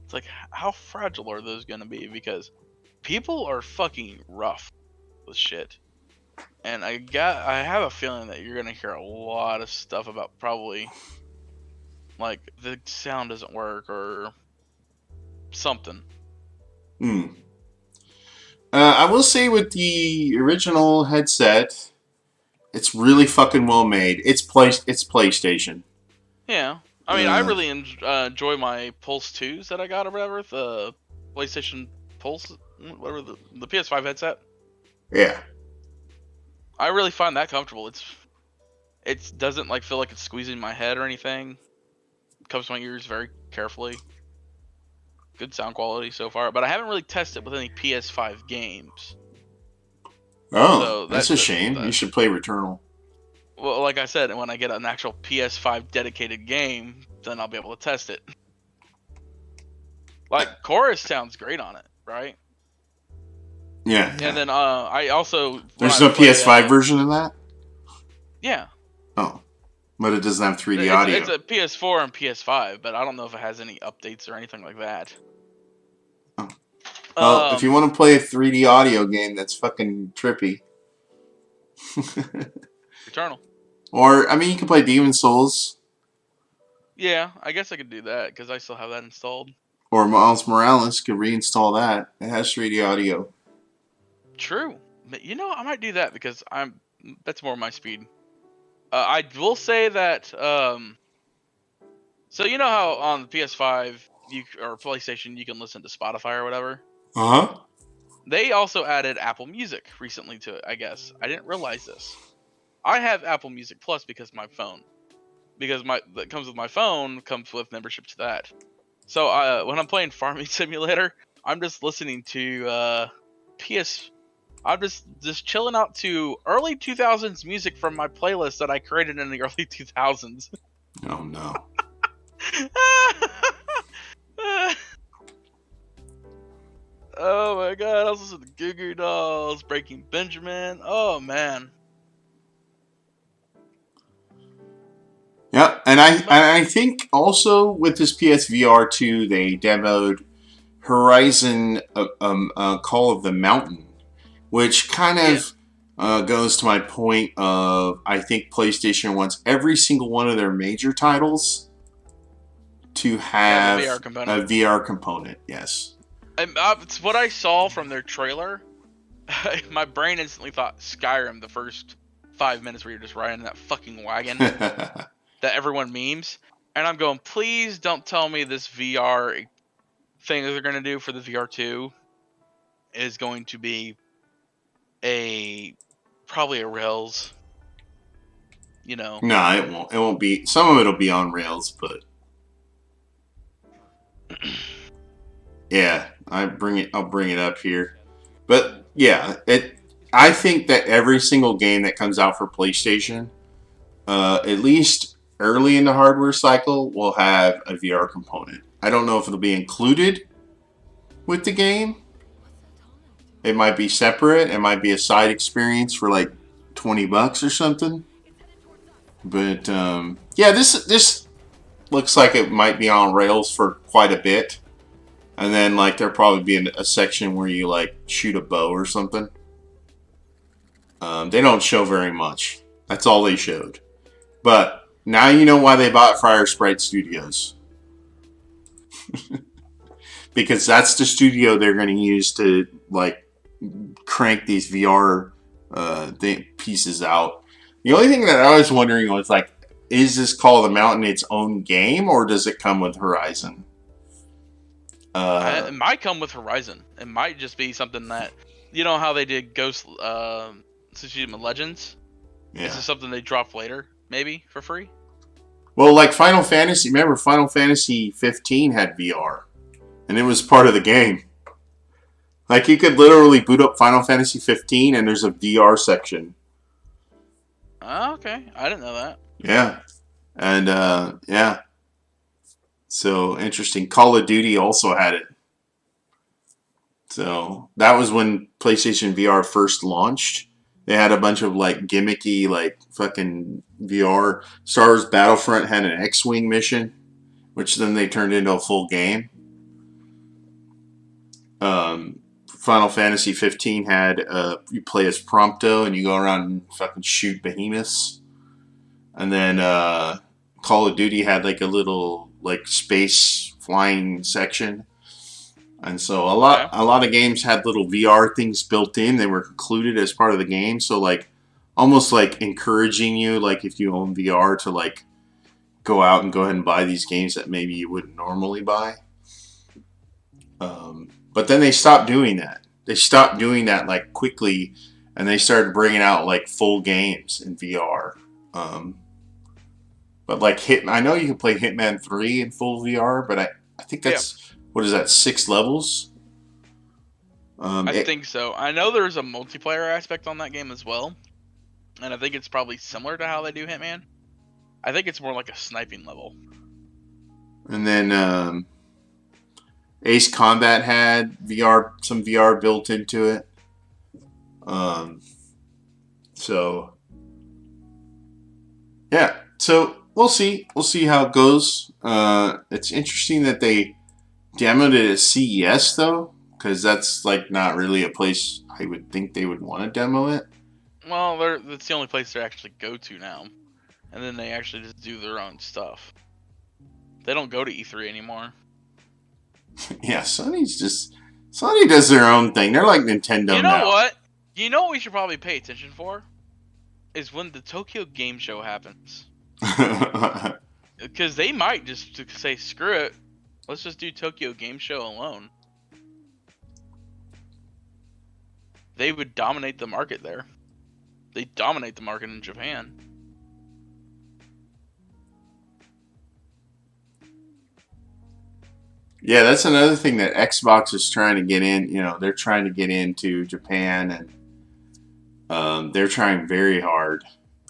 It's like, how fragile are those gonna be? Because people are fucking rough with shit. And I have a feeling that you're gonna hear a lot of stuff about probably like the sound doesn't work or something. I will say with the original headset, it's really fucking well made. It's PlayStation. Yeah, I mean, I really enjoy my Pulse 2s that I got or whatever, the PlayStation Pulse, whatever the PS5 headset. Yeah. I really find that comfortable. It doesn't like feel like it's squeezing my head or anything. It comes to my ears very carefully. Good sound quality so far, but I haven't really tested with any PS5 games. Oh, So that's a shame. You should play Returnal. Well, like I said, when I get an actual PS5 dedicated game, then I'll be able to test it. Like, Chorus sounds great on it, right? Yeah. And then I also... There's no PS5 version of that? Yeah. Oh. But it doesn't have 3D audio. It's a PS4 and PS5, but I don't know if it has any updates or anything like that. Oh. Well, if you want to play a 3D audio game that's fucking trippy. Returnal. Or, I mean, you can play Demon Souls. Yeah, I guess I could do that, because I still have that installed. Or Miles Morales, could reinstall that. It has 3D audio. True. You know, I might do that, because that's more my speed. I will say that, so you know how on the PS5 or PlayStation you can listen to Spotify or whatever? Uh-huh. They also added Apple Music recently to it, I guess. I didn't realize this. I have Apple Music Plus because my phone. Because that comes with my phone, comes with membership to that. So when I'm playing Farming Simulator, I'm just listening to I'm just chilling out to early 2000s music from my playlist that I created in the early 2000s. Oh no. Oh my god, I was listening to Goo Goo Dolls, Breaking Benjamin. Oh man. Yeah, and I think also with this PSVR 2, they demoed Horizon Call of the Mountain, which kind of goes to my point of I think PlayStation wants every single one of their major titles to Yeah, the have VR a component. VR component. Yes. It's what I saw from their trailer. My brain instantly thought Skyrim the first 5 minutes where you're just riding that fucking wagon that everyone memes. And I'm going, please don't tell me this VR thing that they're going to do for the VR2 is going to be probably a Rails, you know. No, it won't. It won't be. Some of it'll be on Rails, but yeah, I'll bring it up here. But yeah, I think that every single game that comes out for PlayStation, at least early in the hardware cycle, will have a VR component. I don't know if it'll be included with the game. It might be separate. It might be a side experience for like $20 or something. But yeah, this looks like it might be on Rails for quite a bit. And then like there'll probably be a section where you like shoot a bow or something. They don't show very much. That's all they showed. But now you know why they bought Fire Sprite Studios. Because that's the studio they're going to use to like crank these VR pieces out. The only thing that I was wondering was like, is this Call of the Mountain its own game, or does it come with Horizon? It might come with Horizon. It might just be something that, you know how they did Ghost Tsushima Legends? Yeah. This is something they drop later, maybe, for free? Well, like Final Fantasy, remember Final Fantasy 15 had VR, and it was part of the game. Like you could literally boot up Final Fantasy 15, and there's a VR section. Oh, okay. I didn't know that. Yeah, and yeah. So interesting. Call of Duty also had it. So that was when PlayStation VR first launched. They had a bunch of like gimmicky, like fucking VR. Star Wars Battlefront had an X-Wing mission, which then they turned into a full game. Final Fantasy 15 had you play as Prompto and you go around and fucking shoot behemoths. And then Call of Duty had like a little like space flying section. And so a lot of games had little VR things built in. They were included as part of the game. So like almost like encouraging you, like if you own VR, to like go out and go ahead and buy these games that maybe you wouldn't normally buy. But then they stopped doing that. They stopped doing that like quickly, and they started bringing out like full games in VR. But like I know you can play Hitman 3 in full VR, but I think that's what is that, 6 levels? I think so. I know there's a multiplayer aspect on that game as well, and I think it's probably similar to how they do Hitman. I think it's more like a sniping level. And then Ace Combat had some VR built into it. So yeah, so we'll see how it goes. It's interesting that they demoed it at CES though, because that's like not really a place I would think they would want to demo it. Well, that's the only place they actually go to now, and then they actually just do their own stuff. They don't go to E3 anymore. Yeah, Sony does their own thing. They're like Nintendo now. You know what? You know what we should probably pay attention for? Is when the Tokyo Game Show happens. Because they might just say, screw it. Let's just do Tokyo Game Show alone. They would dominate the market there. They dominate the market in Japan. Yeah, that's another thing that Xbox is trying to get in. You know, they're trying to get into Japan, and they're trying very hard.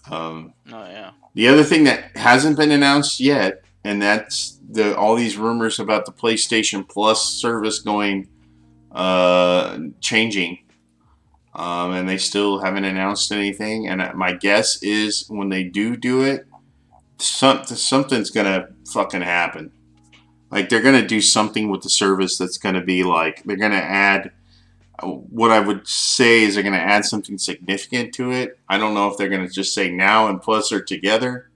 Oh yeah. The other thing that hasn't been announced yet, and that's all these rumors about the PlayStation Plus service going changing, and they still haven't announced anything. And my guess is when they do it, something's gonna fucking happen. Like they're gonna do something with the service that's gonna be like they're gonna add. What I would say is they're gonna add something significant to it. I don't know if they're gonna just say Now and Plus are together,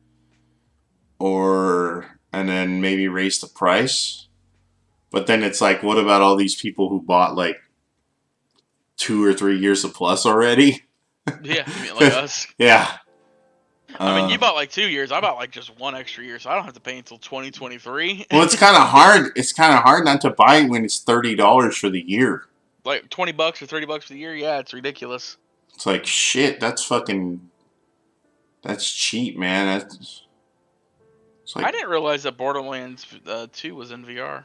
or and then maybe raise the price. But then it's like, what about all these people who bought like 2 or 3 years of Plus already? Yeah, you mean like us? Yeah. I mean, you bought like 2 years. I bought like just 1 extra year, so I don't have to pay until 2023. Well, it's kind of hard. It's kind of hard not to buy it when it's $30 for the year. Like $20 or $30 for the year. Yeah, it's ridiculous. It's like shit. That's cheap, man. It's like, I didn't realize that Borderlands 2 was in VR.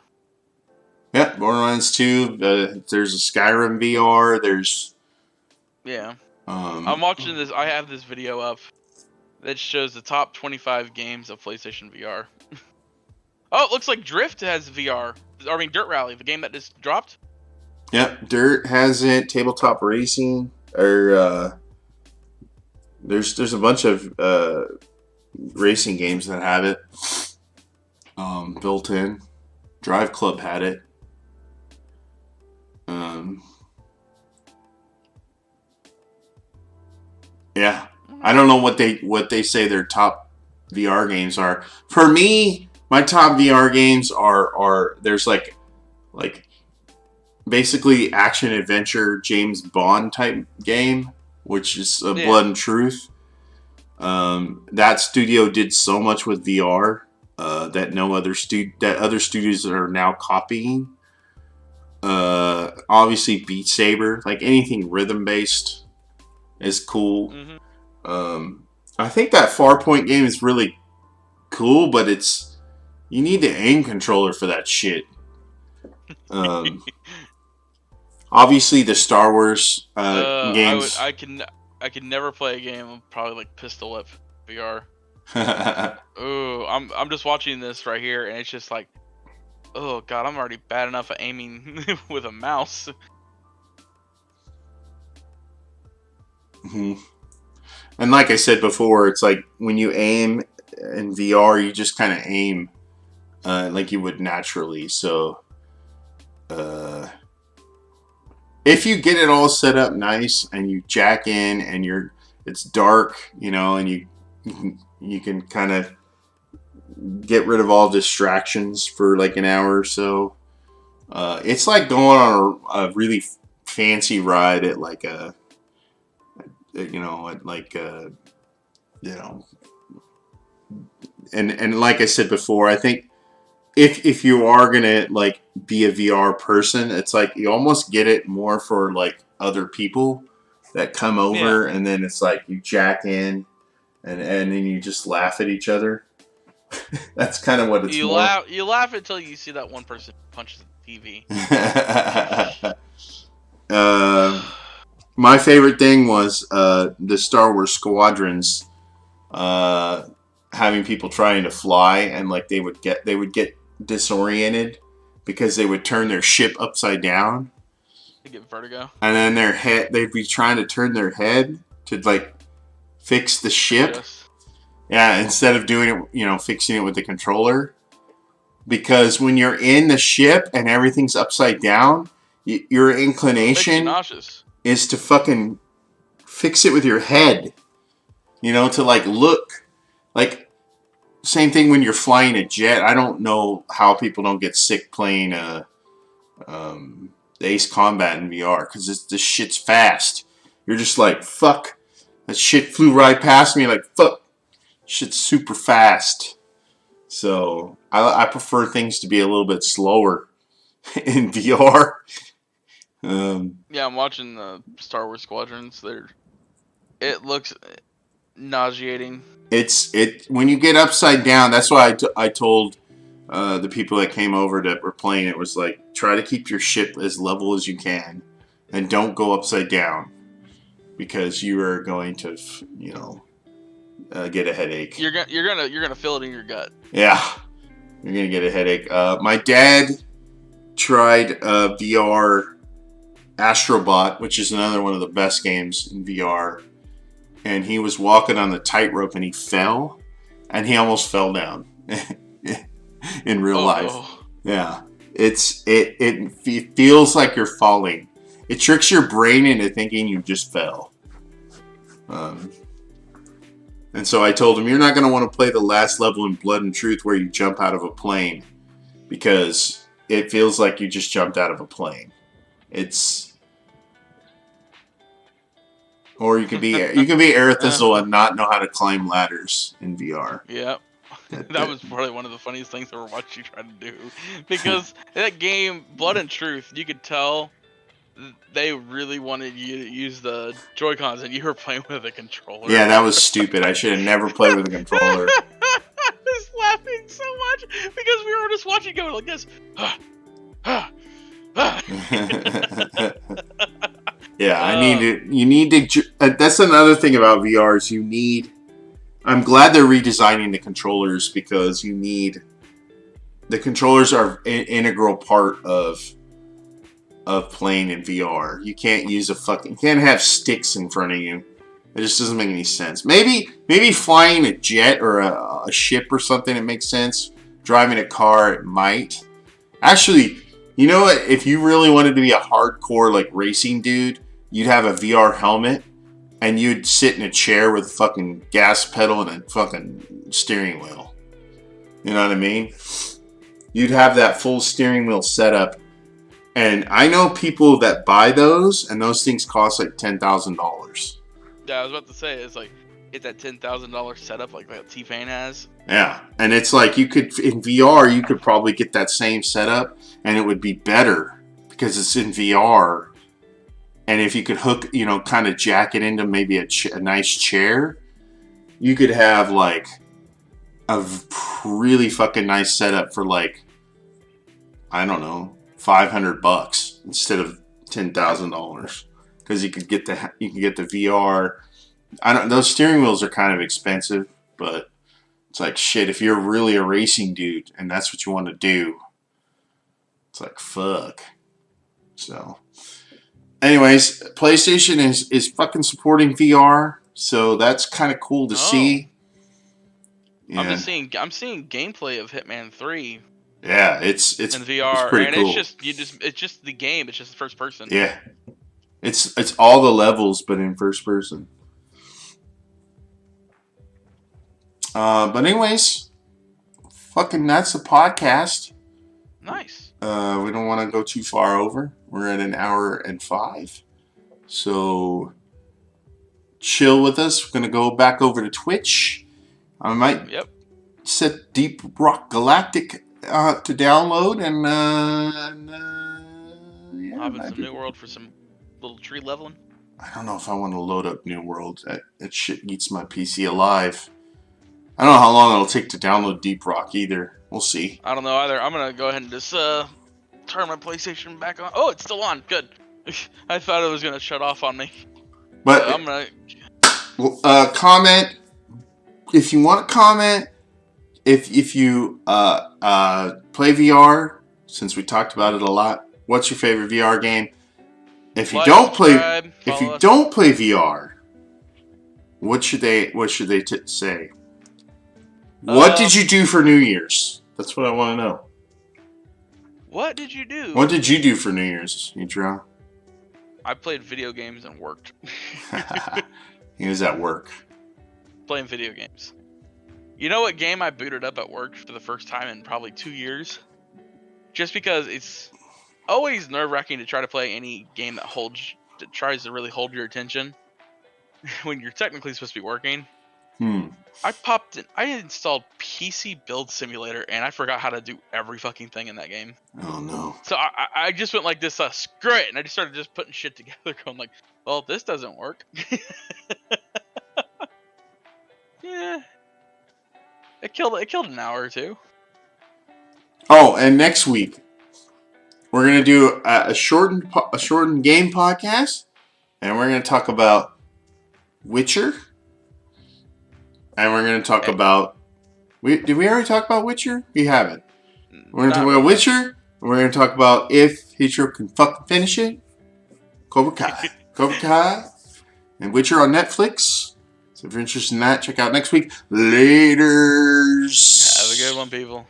yeah, Borderlands 2. There's a Skyrim VR. There's Yeah. I'm watching this. I have this video up that shows the top 25 games of PlayStation VR. Oh, it looks like Drift has VR. I mean, Dirt Rally, the game that just dropped. Yep, Dirt has it. Tabletop Racing, or there's a bunch of racing games that have it built in. Drive Club had it. Yeah, I don't know what they say their top VR games are. For me, my top VR games are there's like basically action adventure James Bond type game, which is Blood and Truth. That studio did so much with VR that other studios are now copying. Obviously Beat Saber, like anything rhythm based is cool. Mm-hmm. I think that Farpoint game is really cool, but you need the aim controller for that shit. Obviously the Star Wars games. I can never play a game of probably like Pistol Whip VR. Oh, I'm just watching this right here, and it's just like, oh god, I'm already bad enough at aiming with a mouse. Mm-hmm. And like I said before, it's like when you aim in VR, you just kind of aim like you would naturally. So if you get it all set up nice and you jack in and it's dark, and you can kind of get rid of all distractions for like an hour or so. It's like going on a really fancy ride at like and like I said before, I think if you are gonna like be a VR person, it's like you almost get it more for like other people that come over, and then it's like you jack in and then you just laugh at each other. That's kind of what it's you more. You laugh until you see that one person punches the TV. My favorite thing was the Star Wars Squadrons having people trying to fly, and like they would get disoriented because they would turn their ship upside down. They get vertigo. And then they'd be trying to turn their head to like fix the ship. Yes. Yeah, instead of doing it, fixing it with the controller. Because when you're in the ship and everything's upside down, your inclination is to fucking fix it with your head. To like look. Like, same thing when you're flying a jet. I don't know how people don't get sick playing the Ace Combat in VR. Because this shit's fast. You're just like, fuck. That shit flew right past me. Like, fuck. Shit's super fast. So I prefer things to be a little bit slower in VR. Yeah, I'm watching the Star Wars Squadrons. It looks nauseating. When you get upside down. That's why I told the people that came over that were playing it was like, try to keep your ship as level as you can, and don't go upside down, because you are going to get a headache. You're gonna feel it in your gut. Yeah, you're gonna get a headache. My dad tried VR Astrobot, which is another one of the best games in VR, and he was walking on the tightrope and he fell, and he almost fell down in real life. Yeah, it feels like you're falling. It tricks your brain into thinking you just fell. And so I told him, you're not going to want to play the last level in Blood and Truth where you jump out of a plane, because it feels like you just jumped out of a plane. Or you could be Hizzle and not know how to climb ladders in VR. Yeah. That was probably one of the funniest things I ever watched you try to do. Because that game, Blood and Truth, you could tell they really wanted you to use the Joy-Cons and you were playing with a controller. Yeah, that was stupid. I should have never played with a controller. I was laughing so much because we were just watching going like this. Yeah, you need to, that's another thing about VR is I'm glad they're redesigning the controllers, because the controllers are an integral part of playing in VR. You can't you can't have sticks in front of you. It just doesn't make any sense. Maybe flying a jet or a ship or something, it makes sense. Driving a car, it might. Actually, you know what? If you really wanted to be a hardcore like racing dude, you'd have a VR helmet and you'd sit in a chair with a fucking gas pedal and a fucking steering wheel. You know what I mean? You'd have that full steering wheel setup. And I know people that buy those, and those things cost like $10,000. Yeah, I was about to say, it's like, get that $10,000 setup like T-Pain has. Yeah, and it's like in VR, you could probably get that same setup, and it would be better because it's in VR. And if you could hook, kind of jack it into maybe a nice chair, you could have like a really fucking nice setup for like, I don't know, $500 instead of $10,000, because you can get the VR. Those steering wheels are kind of expensive, but it's like shit. If you're really a racing dude and that's what you want to do, it's like fuck. So, anyways, PlayStation is fucking supporting VR, so that's kind of cool to see. Yeah. I'm seeing gameplay of Hitman 3. Yeah, it's in VR, it's pretty and cool. it's just the game. It's just the first person. Yeah, it's all the levels, but in first person. But anyways, fucking that's the podcast. Nice. We don't want to go too far over. We're at an hour and 5, so chill with us. We're gonna go back over to Twitch. I might set Deep Rock Galactic to download, and Hop in some New World for some little tree leveling. I don't know if I want to load up New World. That shit eats my PC alive. I don't know how long it'll take to download Deep Rock either. We'll see. I don't know either. I'm gonna go ahead and just turn my PlayStation back on. Oh, it's still on. Good. I thought it was gonna shut off on me. But I'm gonna comment if you want to comment. If you play VR, since we talked about it a lot, what's your favorite VR game? If you don't play VR, what should they say? What did you do for New Year's? That's what I want to know. What did you do? What did you do for New Year's, Yitro? I played video games and worked. He was at work. Playing video games. You know what game I booted up at work for the first time in probably 2 years? Just because it's always nerve-wracking to try to play any game that tries to really hold your attention when you're technically supposed to be working. I installed PC Build Simulator, and I forgot how to do every fucking thing in that game. Oh no! So I just went like this, screw it, and I just started just putting shit together. Going like, well, this doesn't work. Yeah, it killed an hour or two. Oh, and next week we're gonna do a shortened game podcast, and we're gonna talk about Witcher. And we're going to talk about... Did we already talk about Witcher? We haven't. We're going to talk about Witcher. And we're going to talk about if Hitro can fucking finish it. Cobra Kai. Cobra Kai. And Witcher on Netflix. So if you're interested in that, check out next week. Laters. Have a good one, people.